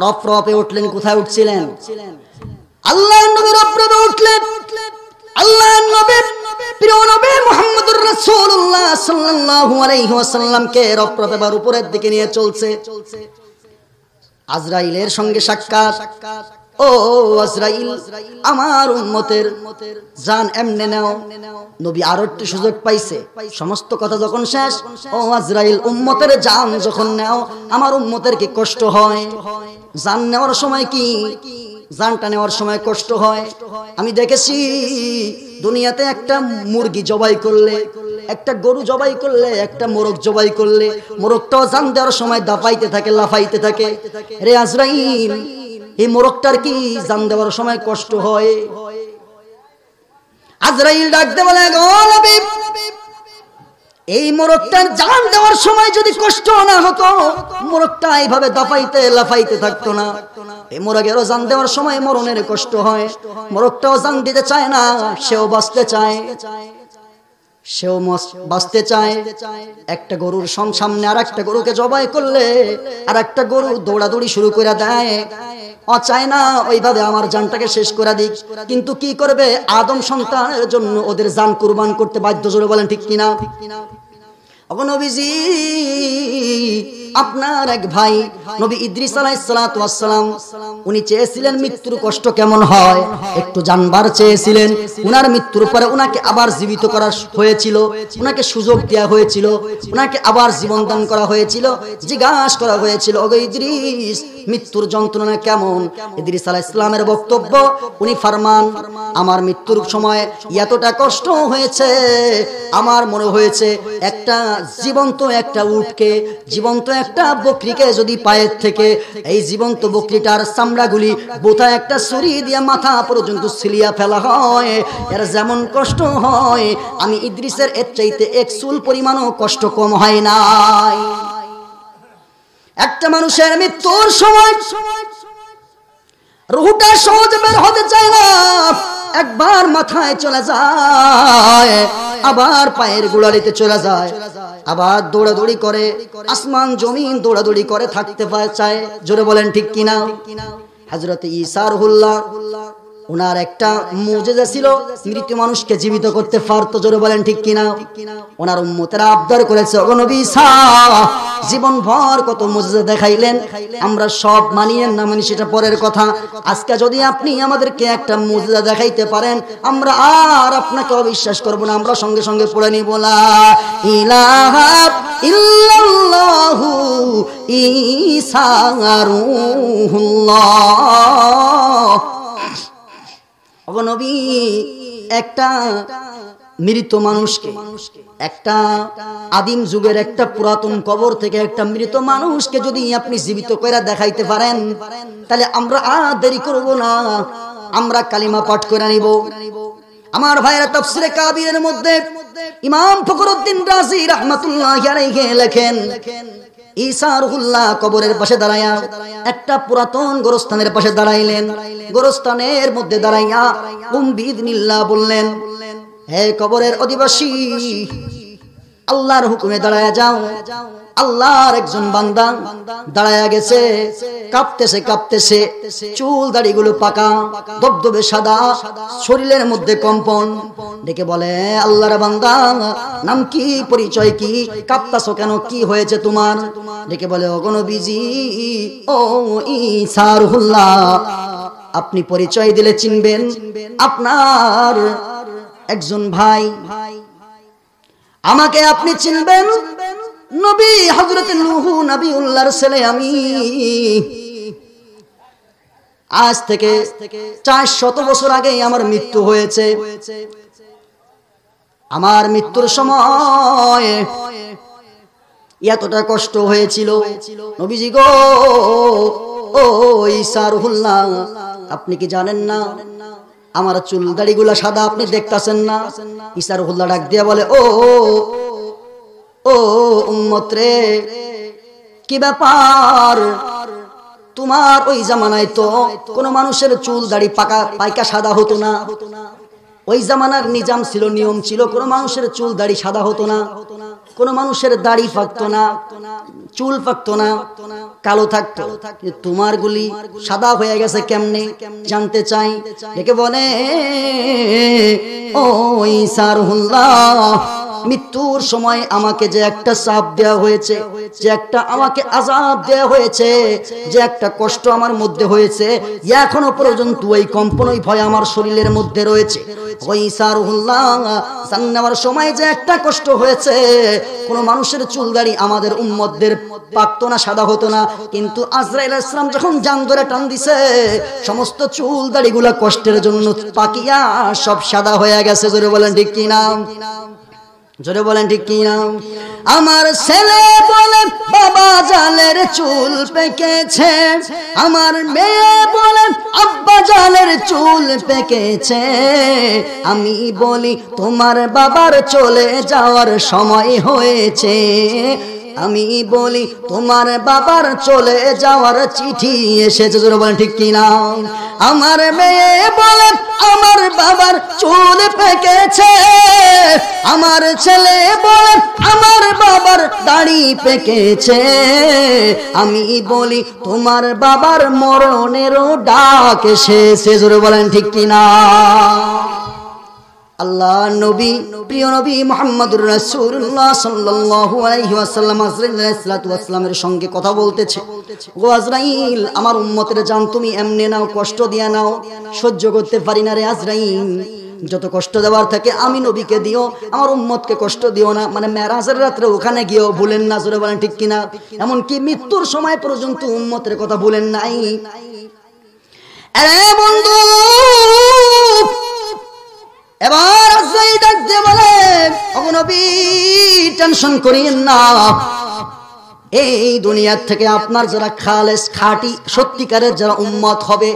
রফরফে উঠলেন। কোথায় উঠছিলেন? আল্লাহ নবী রফরফে উঠলেন। আল্লাহ নবী, প্রিয় নবী মুহাম্মদুর রাসূলুল্লাহ সাল্লাল্লাহু আলাইহি ওয়াসাল্লামকে রফরফে এবার উপরের দিকে নিয়ে চলছে। আজরাইলের সঙ্গে সাক্ষাৎ। ও আজরাইল, আমার উম্মতের জান এমনে নাও। নবী আরো একটু সুযোগ পাইছে। সমস্ত কথা যখন শেষ, ও আজরাইল, উম্মতের জান যখন নাও, আমার উম্মতের কি কষ্ট হয়? জান নেওয়ার সময় কি, জানটা নেওয়ার সময় কষ্ট হয়। আমি দেখেছি দুনিয়াতে একটা মুরগি জবাই করলে, একটা গরু জবাই করলে, একটা মোরগ জবাই করলে, মোরগটাও জান দেওয়ার সময় দাপাইতে থাকে, লাফাইতে থাকে। রে আজরাইল, এই মোরগটার কি জান দেওয়ার সময় কষ্ট হয়? আজরাইল ডাকতে বলে, গো নবী, এই মোরগটার জান দেওয়ার সময় যদি কষ্ট না হতো, মোরগটা এইভাবে দাপাইতে লাফাইতে থাকতো না। এই মোরগেরও জান দেওয়ার সময় মরণের কষ্ট হয়। মোরগটাও জান দিতে চায় না, সেও বাঁচতে চায়, সেও বাঁচতে চায়। একটা গরুর সামনে আর একটা গরুকে জবাই করলে আর একটা গরু দৌড়াদৌড়ি শুরু করে দেয়। ও চায় না ওইভাবে আমার জানটাকে শেষ করে দিক, কিন্তু কি করবে? আদম সন্তানের জন্য ওদের জান কুরবান করতে বাধ্য। জোরে বলেন ঠিক কিনা? নবীজি, আপনার এক ভাই নবী ইদ্রিস আলাইহিস সালাতু ওয়াস সালাম, উনি চেয়েছিলেন মৃত্যুর কষ্ট কেমন হয় একটু জানবার চেয়েছিলেন। উনার মৃত্যুর পরে উনাকে আবার জীবিত করা হয়েছিল, উনাকে সুযোগ দেওয়া হয়েছিল, উনাকে আবার জীবন দান করা হয়েছিল। জিজ্ঞাসা করা হয়েছিল, ওগো ইদ্রিস, মৃত্যুর যন্ত্রণা কেমন? ইদ্রিস আলাইহিস সালামের বক্তব্য, উনি ফরমান, আমার মৃত্যুর সময় এতটা কষ্ট হয়েছে, আমার মনে হয়েছে একটা জীবন্ত একটা উটকে, জীবন্ত একটা বকরিকে যদি পায়ের থেকে এই জীবন্ত বকরিটার চামড়াগুলি বোথা একটা ছুরি দিয়ে মাথা পর্যন্ত ছিলিয়া ফেলা হয়, এর যেমন কষ্ট হয়, আমি ইদ্রিসের এর চাইতে এক চুল পরিমাণও কষ্ট কম হয় নাই। একটা মানুষের মৃত্যুর সময় রুহটা সহজে বের হতে চায় না, একবার মাথায় চলে যায়, আবার পায়ের গোড়ালিতে চলে যায়, আবার দৌড়াদৌড়ি করে, আসমান জমিন দৌড়াদৌড়ি করে থাকতে চায়। জোরে বলেন ঠিক কিনা? হযরত ঈসা রুহুল্লাহ ওনার একটা মুজিজা ছিল, মৃত মানুষকে জীবিত করতে পারতো। জোরে বলেন ঠিক কিনা? ওনার উম্মতেরা আবদার করেছে, ওগো নবী ঈসা জীবন ভর কত মুজিজা দেখাইলেন, আমরা সব মানিয়েন না মানি সেটা পরের কথা, আজকে যদি আপনি আমাদেরকে একটা মুজিজা দেখাইতে পারেন আমরা আর আপনাকে অবিশ্বাস করব না, আমরা সঙ্গে সঙ্গে পড়ে নিব লা ইলাহা ইল্লাল্লাহু ঈসা রূহুল্লাহ। ওগো নবী একটা মৃত মানুষকে, একটা আদিম যুগের একটা পুরাতন কবর থেকে একটা মৃত মানুষকে যদি আপনি জীবিত করে দেখাইতে পারেন তাহলে আমরা আর দেরি করব না, আমরা কালিমা পাঠ করে নিব। আমার ভাইরা তাফসীরে কাবীরের মধ্যে ইমাম ফখরুদ্দীন রাজি রাহমাতুল্লাহি আলাইহি লেখেন, ঈসা রূহুল্লাহ কবরের পাশে দাঁড়ায়া একটা পুরাতন গোরস্থানের পাশে দাঁড়াইলেন, গোরস্থানের মধ্যে দাঁড়াইয়া কুম বিইذনিল্লাহ বললেন, হে কবরের অধিবাসী আল্লাহর হুকুমে দাঁড়ায়া যাও। আল্লাহর একজন বান্দা দাঁড়ায়া গেছে, কাঁপতেছে কাঁপতেছে, চুল দাড়িগুলো পাকা, দবদবে সাদা, শরীরের মধ্যে কম্পন। ডেকে বলে, আল্লাহর বান্দা নাম কি, পরিচয় কি, কাঁপতাছো কেন, কি হয়েছে তোমার? ডেকে বলে, ওগো নবীজি ও ঈসা রূহুল্লাহ, আপনি পরিচয় দিলে চিনবেন, আপনার একজন ভাই, আমাকে আপনি চিনবেন, নবী হযরত নূহ নবিউল্লাহর ছেলে আমি। আজ থেকে 400 বছর আগে আমার মৃত্যু হয়েছে। আমার মৃত্যুর সময় এতটা কষ্ট হয়েছিল, নবীজি গো ও ঈসা রূহুল্লাহ, আপনি কি জানেন না আমার চুল দাড়িগুলা সাদা, আপনি দেখতাছেন না? ঈসা রূহুল্লাহ ডাক দিয়া বলে, ও ও উম্মত রে, কি ব্যাপার, তোমার ওই জামানায় তো কোন মানুষের চুল দাড়ি পাইকা সাদা হতো না। ওই জামানার নিজাম ছিল, নিয়ম ছিল, কোন মানুষের চুল দাড়ি সাদা হতো না, কোন মানুষের দাড়ি পাকতো না, চুল পাকতো না, কালো থাকতো। তোমার গুলি সাদা হয়ে গেছে কেমনে জানতে চাই। ডেকে বলে, ও ঈসা রূহুল্লাহ, মৃত্যুর সময় আমাকে যে একটা চাপ দেওয়া হয়েছে, যে একটা আমাকে আযাব দেওয়া হয়েছে, যে একটা কষ্ট আমার মধ্যে হয়েছে, এখনো পর্যন্ত ওই কম্পন, ওই ভয় আমার শরীরের মধ্যে রয়েছে। ওই ঈসা রূহুল্লাহ, জান নেওয়ার সময় যে একটা কষ্ট হয়েছে, কোন মানুষের চুল দাড়ি আমাদের উম্মতদের পাকতো না, সাদা হতো না, কিন্তু আজরাইল আলাইহিস সালাম যখন জান ধরে টান দিছে, সমস্ত চুল দাড়িগুলা কষ্টের জন্য পাকিয়া সব সাদা হয়ে গেছে। জোরে বলেন ঠিক কি না? জোরে বলেন ঠিক কি না? আমার ছেলে বলে বাবা জানের চুল পেকেছে, আমার মেয়ে বলে আব্বা জানের চুল পেকেছে, আমি বলি তোমার বাবার চলে যাওয়ার সময় হয়েছে, আমি বলি তোমার বাবার চলে যাওয়ার চিঠি এসেছে। জোরে বলেন ঠিক কি না? আমার মেয়ে বলে আমার বাবার চুল পেকেছে, আমার ছেলে বলে আমার বাবার দাড়ি পেকেছে, আমি বলি তোমার বাবার মরণেরও ডাক এসেছে। জোরে বলেন ঠিক কি না? আল্লাহ নবী, প্রিয় নবী মুহাম্মদুর রাসূলুল্লাহ সাল্লাল্লাহু আলাইহি ওয়াসাল্লাম আজরাইল আলাইহিস সালাতু ওয়াসসালামের সঙ্গে কথা বলতেছে, ও আজরাইল, আমার উম্মতের জান তুমি এমনে নাও, কষ্ট দিয়া নাও, সহ্য করতে পারি না রে আজরাইল, যত কষ্ট দেওয়ার থাকে আমি নবীকে দিও, আমার উম্মতকে কষ্ট দিও না। মানে মেরাজের রাত্রে ওখানে গিয়েও ভুলেন না। জোরে বলেন ঠিক কিনা? এমনকি মৃত্যুর সময় পর্যন্ত উম্মতের কথা ভুলেন নাই। আরে বন্ধু, এবার আজরাইল ডাক দিয়ে বলে, ওগো নবী টেনশন করিয়েন না, এই দুনিয়ার থেকে আপনার যারা খালেস খাঁটি সত্যিকারের যারা উম্মত হবে,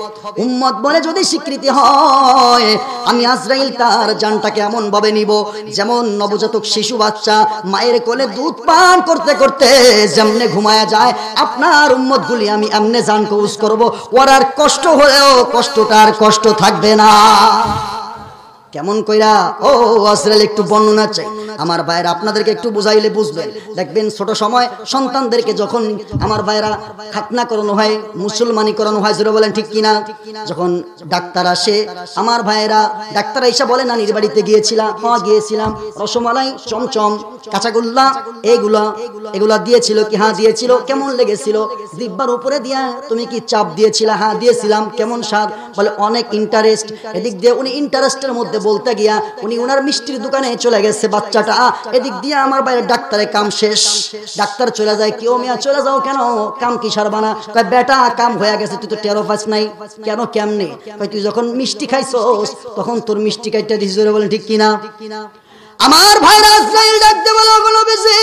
উম্মত বলে যদি স্বীকৃতি হয়, আমি আজরাইল তার জানটাকে এমন ভাবে নিব যেমন নবজাতক শিশু বাচ্চা মায়ের কোলে দুধ পান করতে করতে যেমনে ঘুমায়া যায়, আপনার উম্মত গুলি আমি এমনে জান কবজ করব, ওর আর কষ্ট হলেও কষ্টটা আর কষ্ট থাকবে না। কেমন কইরা? ও আসলে একটু বর্ণনা চাই আমার ভাইরা, আপনাদেরকে একটু বুঝাইলে বুঝবেন। দেখবেন ছোট সময় সন্তানদেরকে যখন আমার ভাইরা খাতনা করানো হয়, মুসলমানি করানো হয়, জোরে বলেন ঠিক কিনা? যখন ডাক্তার আসে আমার ভাইরা, ডাক্তার এসে বলে নানির বাড়িতে গিয়েছিলাম? হ্যাঁ গিয়েছিলাম। রসমালাই, চমচম, কাঁচাগোল্লা এগুলা দিয়েছিল কি? হ্যাঁ দিয়েছিল। কেমন লেগেছিল? দিব্বার উপরে দিয়া তুমি কি চাপ দিয়েছিলা? হ্যাঁ দিয়েছিলাম। কেমন স্বাদ? বলে অনেক ইন্টারেস্ট। এদিক দিয়ে উনি ইন্টারেস্টের মধ্যে বলতে গিয়া উনি ওনার মিষ্টির দোকানে চলে গেছে বাচ্চাটা। এদিক দিয়ে আমার বাইরে ডাক্তারের কাম শেষ। ডাক্তার চলে যায়। কেউ মিয়া চলে যাও কেন? কাম কি সারবা না? কয় বেটা কাম হয়ে গেছে, তুই তো টেরো পাস নাই। কেন? কেমনে? কয় তুই যখন মিষ্টি খাইছস তখন তোর মিষ্টি কাইটা দিছিস, জোরে বলেন ঠিক কিনা? আমার ভাইরা আজরাইল ডাকতে বলে, নবীজি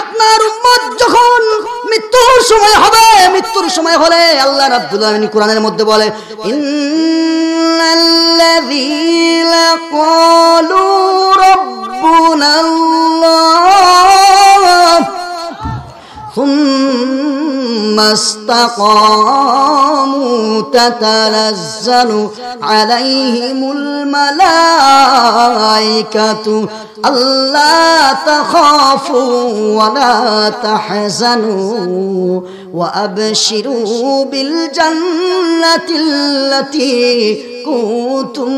আপনার উম্মত যখন মৃত্যুর সময় হবে, মৃত্যুর সময় হলে আল্লাহ রাব্বুল আলামিন কোরআনের মধ্যে বলে ইন্নাল্লাযীনা ক্বালু রাব্বুনাল্লাহ সুম্মা ইসতাকামু তাতানাজ্জালু আলাইহিমুল মালাইকাতু আল্লা তাখাফু ওয়া লা তাহজানু ওয়া আবশিরু বিল জান্নাতিল্লাতী কুনতুম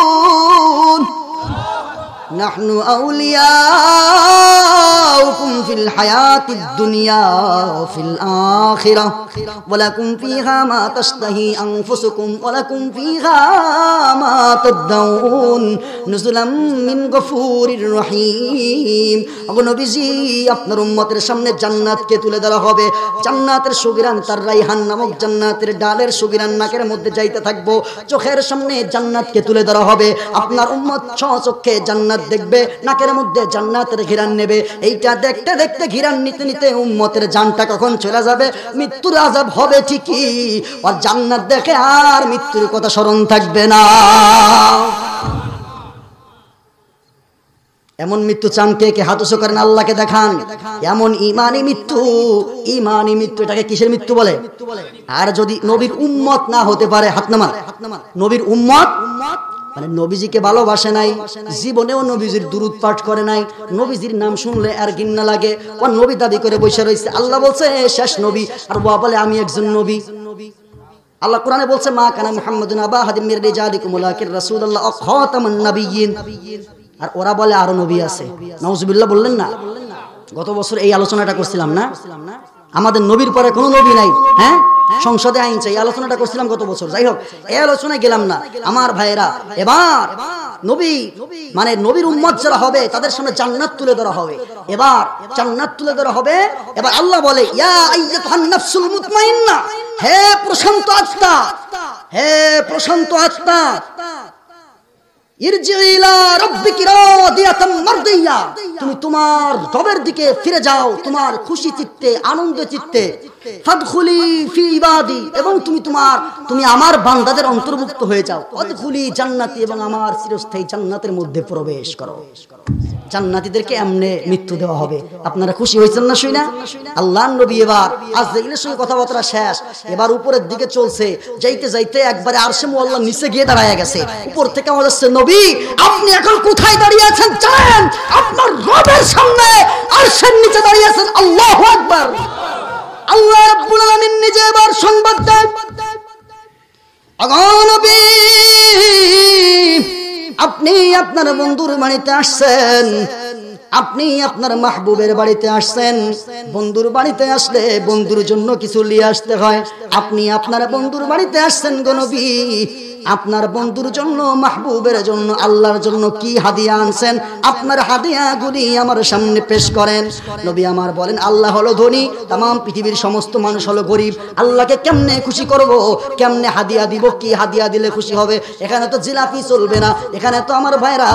তুআদুন নাহনু আউলিয়াউকুম ফিল হায়াতিদ দুনিয়া ওয়া ফিল আখিরাহ ওয়া লাকুম ফীহা মা তাশতাহি আনফুসুকুম ওয়া লাকুম ফীহা মা তাদউন নুজুলাম মিন গফুরির রহিম। ওগো নবীজি আপনার উম্মতের সামনে জান্নাতকে তুলে ধরা হবে। জান্নাতের সুগিরান, তার রাইহান নামক জান্নাতের ডালের সুগিরান নাকের মধ্যে যাইতে থাকবো। চোখের সামনে জান্নাতকে তুলে ধরা হবে। আপনার উম্মত চোখে জান্নাত দেখবে, নাকের মধ্যে জান্নাতের ঘিরান নেবে। এইটা দেখতে দেখতে ঘিরান নিতে নিতে উম্মতের জানটা কখন চলে যাবে, মৃত্যুর আযাব হবে ঠিকই, আর জান্নাত দেখে আর মৃত্যুর কথা স্মরণ থাকবে না। এমন মৃত্যু চান কে কে? হাত উঁচু করেন, আল্লাহকে দেখান। এমন ইমানি মৃত্যু, ইমানি মৃত্যু, এটাকে কিসের মৃত্যু বলে? আর যদি নবীর উম্মত না হতে পারে, হাত নামান। নবীর উম্মত মানে নবীজিকে ভালোবাসে নাই, জীবনেও নবীজির দুরূদ পাঠ করে নাই, নবীজির নাম শুনলে আর ঘৃণা লাগে, ও নবী দাবি করে বসে রয়েছে। আল্লাহ বলছে শেষ নবী, আর ও বলে আমি একজন নবী। আল্লাহ কোরআনে বলছে মা কানা মুহাম্মাদুন আবা আহাদিম মির রিজালিকুম ওয়ালাকিন রাসূলুল্লাহ ওয়া খাতামুন নাবিয়্যিন। আর ওরা বলে আরো নবী আছে। নাউজুবিল্লাহ বললেন না? গত বছর এই আলোচনাটা করছিলাম না? আমাদের নবীর পরে কোনো নবী নাই। হ্যাঁ, সংসদে আইন চাই, আলোচনাটা করছিলাম গত বছর। যাই হোক, এই আলোচনায় গেলাম না। আমার ভাইয়েরা, এবার নবী মানে নবীর উম্মত যারা হবে তাদের সামনে জান্নাত তুলে ধরা হবে। এবার জান্নাত তুলে ধরা হবে। এবার আল্লাহ বলে ইয়া আইয়াতুহান নাফসুল মুতমাইন্না, হে প্রশান্ত আত্মা, হে প্রশান্ত আত্মা, ইরজি ইলা রাব্বিকি রাদিয়াতাম মারদিয়া, তুমি তোমার রবের দিকে ফিরে যাও তোমার খুশি চিত্তে, আনন্দ চিত্তে। ফাদখুলি ফি ইবাদি, এবং তুমি আমার বান্দাদের অন্তর্ভুক্ত হয়ে যাও। ফাদখুলি জান্নাতি, এবং আমার চিরস্থায়ী জান্নাতের মধ্যে প্রবেশ করো। জান্নাতীদেরকে এমনে মৃত্যু দেওয়া হবে। আপনারা খুশি হয়েছেন না শুই না? আল্লাহর নবী এবার আজরাইলের সঙ্গে কথাবার্তা শেষ, এবার উপরের দিকে চলছে। যাইতে যাইতে একবারে আরশে মুআল্লার নিচে গিয়ে দাঁড়ায় গেছে। উপর থেকে আওয়াজ আসছে, নবী আপনি এখন কোথায় দাঁড়িয়ে আছেন জানেন? আপনার রবের সামনে আরশের নিচে দাঁড়িয়ে আছেন। আল্লাহু আকবার। আল্লাহ রাব্বুল আলামিন নিজে এবার সংবাদ দেন, আগো নবী আপনি আপনার বন্ধুর বাড়িতে আসছেন, আপনি আপনার মাহবুবের বাড়িতে আসছেন। বন্ধুর বাড়িতে আসলে বন্ধুর জন্য কিছু নিয়ে আসতে হয়। আপনি আপনার বন্ধুর বাড়িতে আসছেন গো নবী, আপনার বন্ধুর জন্য, মাহবুবের জন্য, আল্লাহর জন্য কি হাদিয়া আনছেন? আপনার হাদিয়াগুলি আমার সামনে পেশ করেন। নবী আমার বলেন আল্লাহ হলো ধনী, তাম পৃথিবীর সমস্ত মানুষ হলো গরিব। আল্লাহকে কেমনে খুশি করব, কেমনে হাদিয়া দিব, কি হাদিয়া দিলে খুশি হবে? এখানে তো জিলাপি চলবে না, এখানে তো আমার ভাইরা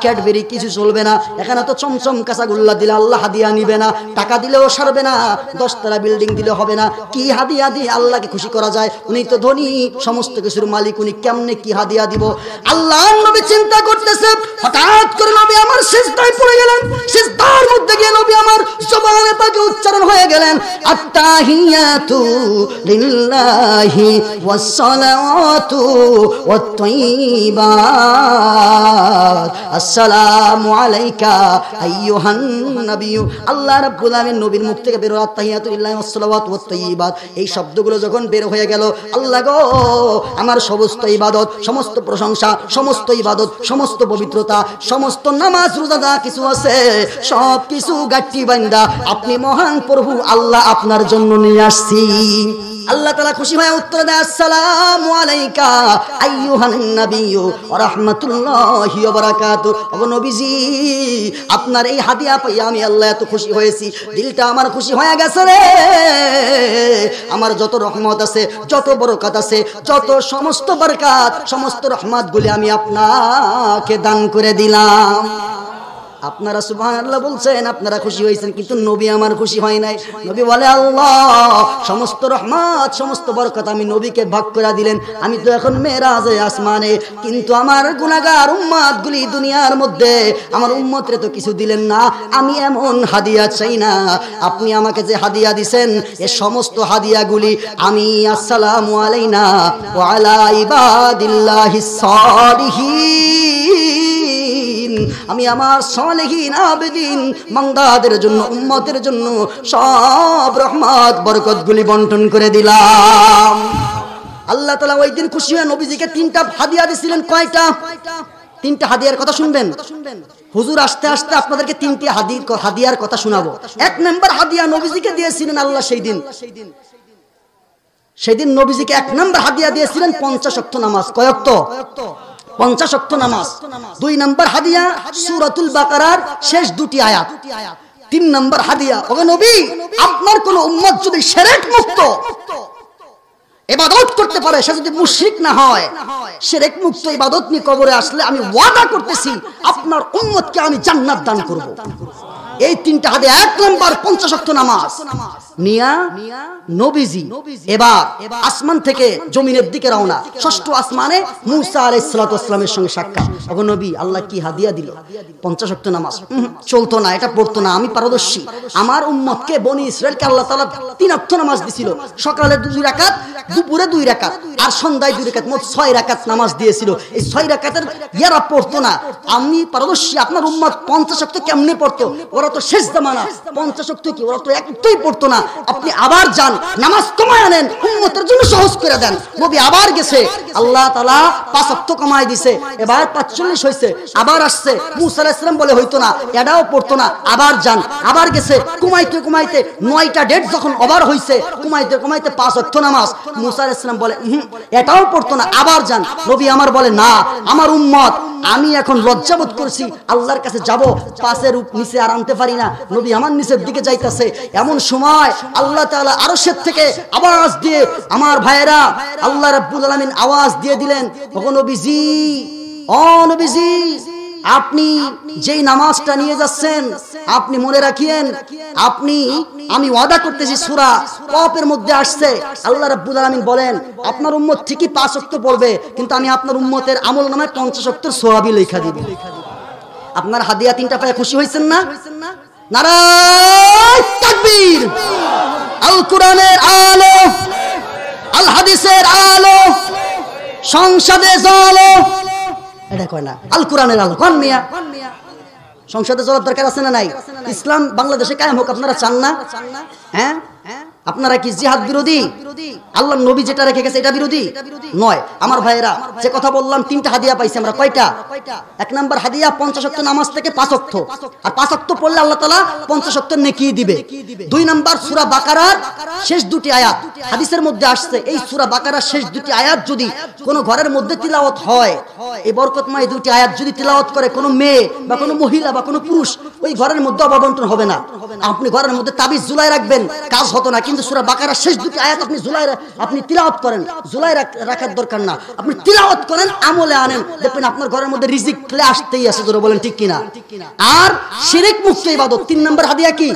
ক্যাডবেরি কিছু চলবে না, এখানে তো চমচম কাঁচাগোল্লা দিলে আল্লাহ হাদিয়া নিবে না, টাকা দিলেও সারবে না, 10 তলা বিল্ডিং দিলে হবে না। কি হাদিয়া দিয়ে আল্লাহকে খুশি করা যায়? উনি তো ধনী, সমস্ত কিছুর মালিক, উনি কেমনে কি হাদিয়া দিব? আল্লাহর নবী চিন্তা করতেছে, হঠাৎ করে নবী আমার সিজদায় পড়ে গেলেন। সিজদার মধ্যে গিয়ে নবী আমার জবানে পাকে উচ্চারণ হয়ে গেলেন, আত্তাহি আত্তাহিয়াতু লিল্লাহি ওয়াসসালাওয়াতু ওয়াত-তাইয়্যিবাত আসসালামু আলাইকা আইয়ুহান নাবিয়্যু। আল্লাহ রাব্বুল আলামিন নবীর মুখ থেকে বের হলো আত্তাহিয়াতু লিল্লাহি ওয়াসসালাওয়াতু ওয়াত-তাইয়্যিবাত। এই শব্দগুলো যখন বের হয়ে গেল, আল্লাহ গো আমার সমস্ত ইবাদত, সমস্ত প্রশংসা, সমস্ত ইবাদত, সমস্ত পবিত্রতা, সমস্ত নামাজ রোজা যা কিছু আছে সব কিছু গাঁটি বান্দা আপনি মহান প্রভু আল্লাহ আপনার জন্য নিয়ে আসছি। আল্লাহ তাআলা খুশি হয়ে উত্তর দেয় আসসালামু আলাইকা আইয়ুহান নাবিয়্যু ওয়া রাহমাতুল্লাহি ওয়া বারাকাতুহু। ও নবীজি, আপনার এই হাদিয়া পাইয়া আমি আল্লাহ এত খুশি হয়েছি, দিলটা আমার খুশি হয়ে গেছে রে। আমার যত রহমত আছে, যত বরকত আছে, যত সমস্ত বরকত, সমস্ত রহমতগুলি আমি আপনাকে দান করে দিলাম। আপনারা সুবহানাল্লাহ বলছেন, আপনারা খুশি হয়েছেন, কিন্তু নবী আমার খুশি হয় নাই। নবী বলে আল্লাহ সমস্ত রহমত, সমস্ত বরকত আমি নবীকে ভাগ করে দিলেন, আমি তো এখন মেরাজে আসমানে, কিন্তু আমার গুনাহগার উম্মতগুলি দুনিয়ার মধ্যে আমার উম্মতরে তো কিছু দিলেন না। আমি এমন হাদিয়া চাই না, আপনি আমাকে যে হাদিয়া দিবেন এই সমস্ত হাদিয়াগুলি আমি আসসালামু আলাইনা ওয়া আলা ইবাদিল্লাহিস সালিহিন, আমি আমার সালেহীন আবেদিন বান্দাদের জন্য, উম্মতের জন্য সব রহমত বরকতগুলি বন্টন করে দিলাম। আল্লাহ তাআলা ওই দিন খুশি হয়ে নবীজিকে 3টা হাদিয়া দিয়েছিলেন। কয়টা? 3টা হাদিয়ার কথা শুনবেন। হুজুর আসতে আসতে আপনাদেরকে 3টি হাদিয়ার কথা শোনাবো। 1 নম্বর হাদিয়া নবীজিকে দিয়েছিলেন আল্লাহ সেই দিন নবীজিকে 1 নম্বর হাদিয়া দিয়েছিলেন 50 ওয়াক্ত নামাজ। কয় ওয়াক্ত? 50 ওয়াক্ত নামাজ। 2 নম্বর হাদিয়া সূরাতুল বাকারার শেষ 2টি আয়াত। 3 নম্বর হাদিয়া, ও নবী আপনার কোন উম্মত যদি শিরক মুক্ত ইবাদত করতে পারে, সে যদি মুশরিক না হয়, শিরক মুক্ত ইবাদত নিয়ে কবরে আসলে আমি ওয়াদা করতেছি আপনার উম্মতকে আমি জান্নাত দান করব। এই 3টা হাদিয়া। 1 নম্বর 50 ওয়াক্ত নামাজ নিয়া নবীজি এবার আসমান থেকে জমিনের দিকে রওনা। 6ষ্ঠ আসমানে মুসা আলাইহিস সালাতু ওয়াস সালামের সঙ্গে সাক্ষাৎ। ও নবী আল্লাহ কি হাদিয়া দিল? 50 ওয়াক্ত নামাজ চলতো না, এটা পড়তো না, আমি পারদর্শী। আমার উম্মতকে বনি ইসরাইলকে আল্লাহ তাআলা 3 ওয়াক্ত নামাজ দিছিল। সকালে 2 রাকাত, দুপুরে 2 রাকাত, আর সন্ধ্যায় 2 রাকাত, মোট 6 রাকাত নামাজ দিয়েছিল। এই 6 রাকাতের ইয়ারা পড়তো না। আমি পারদর্শী, আপনার উম্মত 50 ওয়াক্ত কেমনে পড়তো? ওরা তো শেষ জামানা, 50 ওয়াক্ত কি ওরা তো একটাই পড়তো না। আপনি আবার যান, নামাজ কমায় আনেন, উম্মতের জন্য সহজ করে দেন। নবী আবার গেছে, আল্লাহ তাআলা 5 ওয়াক্ত কমায় দিছে, এবার 45 হইছে। আবার আসছে, মুসা আলাইহিস সালাম বলে হইতো না, এটাও পড়তো না, আবার যান। আবার গেছে, কমাইতে কমাইতে 9টা ডেট যখন ওভার হইছে, কমাইতে কমাইতে 5 ওয়াক্ত নামাজ। মুসা আলাইহিস সালাম বলে এটাও পড়তো না, আবার যান। নবী আমার বলে না, আমার উম্মত আমি এখন লজ্জাবোধ করছি, আল্লাহর কাছে যাব, 5-এর নিচে আর আনতে পারি না। নবী আমার নিচের দিকে যাইতেছে, এমন সময় আল্লাহ তাআলা আরশের থেকে আওয়াজ দিয়ে, আমার ভাইয়েরা, আল্লাহ রাব্বুল আলামিন আওয়াজ দিয়ে দিলেন, ও নবীজি, ও নবীজি, আপনি যেই নামাজটা নিয়ে যাচ্ছেন আপনি মনে রাখিয়েন, আমি ওয়াদা করতেছি, সূরা কফের মধ্যে আসছে, আল্লাহ রাব্বুল আলামিন বলেন আপনার উম্মত ঠিকই 5 ওয়াক্ত পড়বে, কিন্তু আমি আপনার উম্মতের আমলনামায় 50 ওয়াক্তের সওয়াবই লেখা দিব। আপনার হাদিয়া 3টা পেয়ে খুশি হয়েছেন না? নারায়ে তাকবীর। আল কোরআনের আলো, আল হাদিসের আলো, সংসদে আলো, এটা কয় না, আল কোরআনের আলো। কোন মিয়া সংসদে চলার দরকার আছে না নাই? ইসলাম বাংলাদেশে কায়েম হোক আপনারা চান না? হ্যাঁ, আপনারা কি জিহাদ বিরোধী? আল্লাহর নবী যেটা রেখে গেছে এটা বিরোধী নয়। আমার ভাইয়েরা, যে কথা বললাম 3টা হাদিয়া পাইছি আমরা। কয়টা? 1 নম্বর হাদিয়া 50 ওয়াক্ত নামাজ থেকে 5 ওয়াক্ত, আর 5 ওয়াক্ত পড়লে আল্লাহ তাআলা 50 ওয়াক্ত নেকি দিবে। 2 নম্বর সূরা বাকারার শেষ 2টি আয়াত, হাদিসের মধ্যে আসছে, এই সূরা বাকারার শেষ 2টি আয়াত যদি কোন ঘরের মধ্যে তিলাওয়াত হয়, এই বরকতময় 2টি আয়াত যদি তিলাওয়াত করে কোনো মেয়ে বা কোনো মহিলা বা কোনো পুরুষ, ওই ঘরের মধ্যে অববন্টন হবে না। আপনি ঘরের মধ্যে তাবিজ ঝুলাই রাখবেন, কাজ হতো না, কিন্তু সূরা বাকারার শেষ 2টি আয়াত আপনি তিলাওয়াত করেন, ঝুলাই রাখার দরকার না, আপনি তিলাওয়াত করেন, আমলে আনেন, দেখবেন আপনার ঘরের মধ্যে রিজিক ফেলে আসতেই আছে। জোরে বলেন ঠিক কিনা? আর শিরক মুক্ত ইবাদত 3 নম্বর হাদিয়া কি?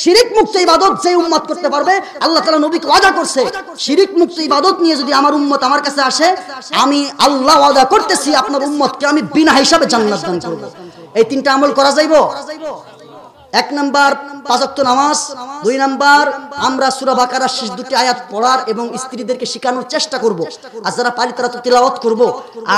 শিরক মুক্ত ইবাদত যে উম্মত করতে পারবে, আল্লাহ তাআলা নবীকে ওয়াদা করছে, শিরক মুক্ত ইবাদত নিয়ে যদি আমার উম্মত আমার কাছে আসে, আমি আল্লাহ ওয়াদা করতেছি আপনার উম্মতকে আমি বিনা হিসাবে জান্নাত দান করব। এই 3টা আমল করা যাইব। 1 নম্বর 5 ওয়াক্ত নামাজ, 2 নম্বর আমরা সূরা বাকারার শেষ দুটি আয়াত পড়ার এবং স্ত্রীদেরকে শেখানোর চেষ্টা করব। আর যারা পারি তারা তো তিলাওয়াত করব।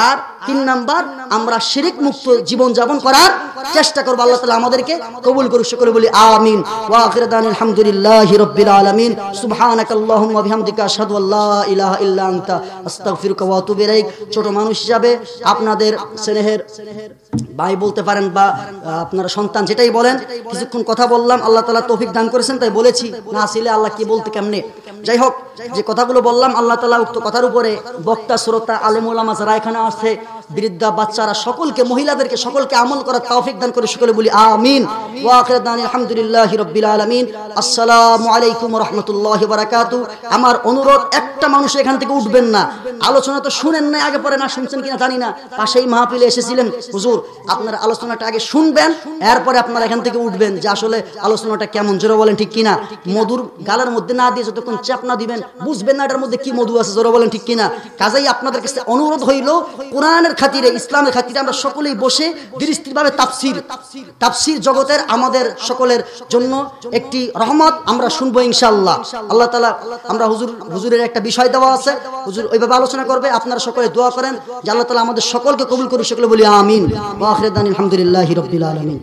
আর 3 নাম্বার আমরা শিরক মুক্ত জীবন যাপন করার চেষ্টা করব। আল্লাহ তাআলা আমাদেরকে কবুল করুক, সকলে বলি আমিন। ওয়া আখিরু দাওয়ানা আলহামদুলিল্লাহি রাব্বিল আলামিন। সুবহানাকাল্লাহুম্মা ওয়া বিহামদিকা আশহাদু আল্লা ইলাহা ইল্লা আনতা আস্তাগফিরুকা ওয়া আতুবু ইলাইক। ছোট মানুষ হিসাবে আপনাদের স্নেহের ভাই বলতে পারেন বা আপনারা সন্তান যেটাই বলেন, কিছুক্ষণ কথা বললাম, আল্লাহ তাআলা তৌফিক দান করেছেন তাই বলেছি, না আসলে আল্লাহ কি বলতে কেমনে। যাই হোক, যে কথাগুলো বললাম আল্লাহ তাআলা উক্ত কথার উপরে বক্তা শ্রোতা আলেম ওলামা যারা এখানে আছে, বৃদ্ধা বাচ্চারা সকলকে, মহিলাদেরকে সকলকে আমল করার তৌফিক দান করে সকলে বলি আমিন। ওয়া আখিরু দাওয়ানা আলহামদুলিল্লাহি রাব্বিল আলামিন। আসসালামু আলাইকুম ওয়া রাহমাতুল্লাহি ওয়া বারাকাতুহু। আমার অনুরোধ, একটা মানুষ এখান থেকে উঠবেন না। আলোচনা তো শুনেন না, আগে পরে না শুনছেন কিনা জানি না, পাশেই মাহফিলে এসেছিলেন হুজুর, আপনারা আলোচনাটা আগে শুনবেন, এরপরে আপনারা এখান থেকে উঠবেন যে আসলে আলোচনাটা কেমন, জোরে বলেন ঠিক কিনা। মধুর গালের মধ্যে না দিয়ে যতক্ষণ চাপ না দিবেন বুঝবেন না এটার মধ্যে কি মধু আছে, জোরে বলেন ঠিক কিনা। কাজেই আপনাদের কাছে অনুরোধ হইল, কোরআনের খাতিরে, ইসলামের খাতিরে আমরা সকলেই বসে দৃষ্টিভাবে তাফসীর জগতের আমাদের সকলের জন্য একটি রহমত আমরা শুনবো ইনশাআল্লাহ। আল্লাহ তাআলা, আমরা হুজুরের একটা বিষয় দেওয়া আছে, হুজুর ওইভাবে আলোচনা করবে, আপনারা সকলে দোয়া করেন যে আল্লাহ তাআলা আমাদের সকলকে কবুল করুক, সকলে বলি আমিন। ওয়া আখিরু দাওয়ানা আলহামদুলিল্লাহি রাব্বিল আলামিন।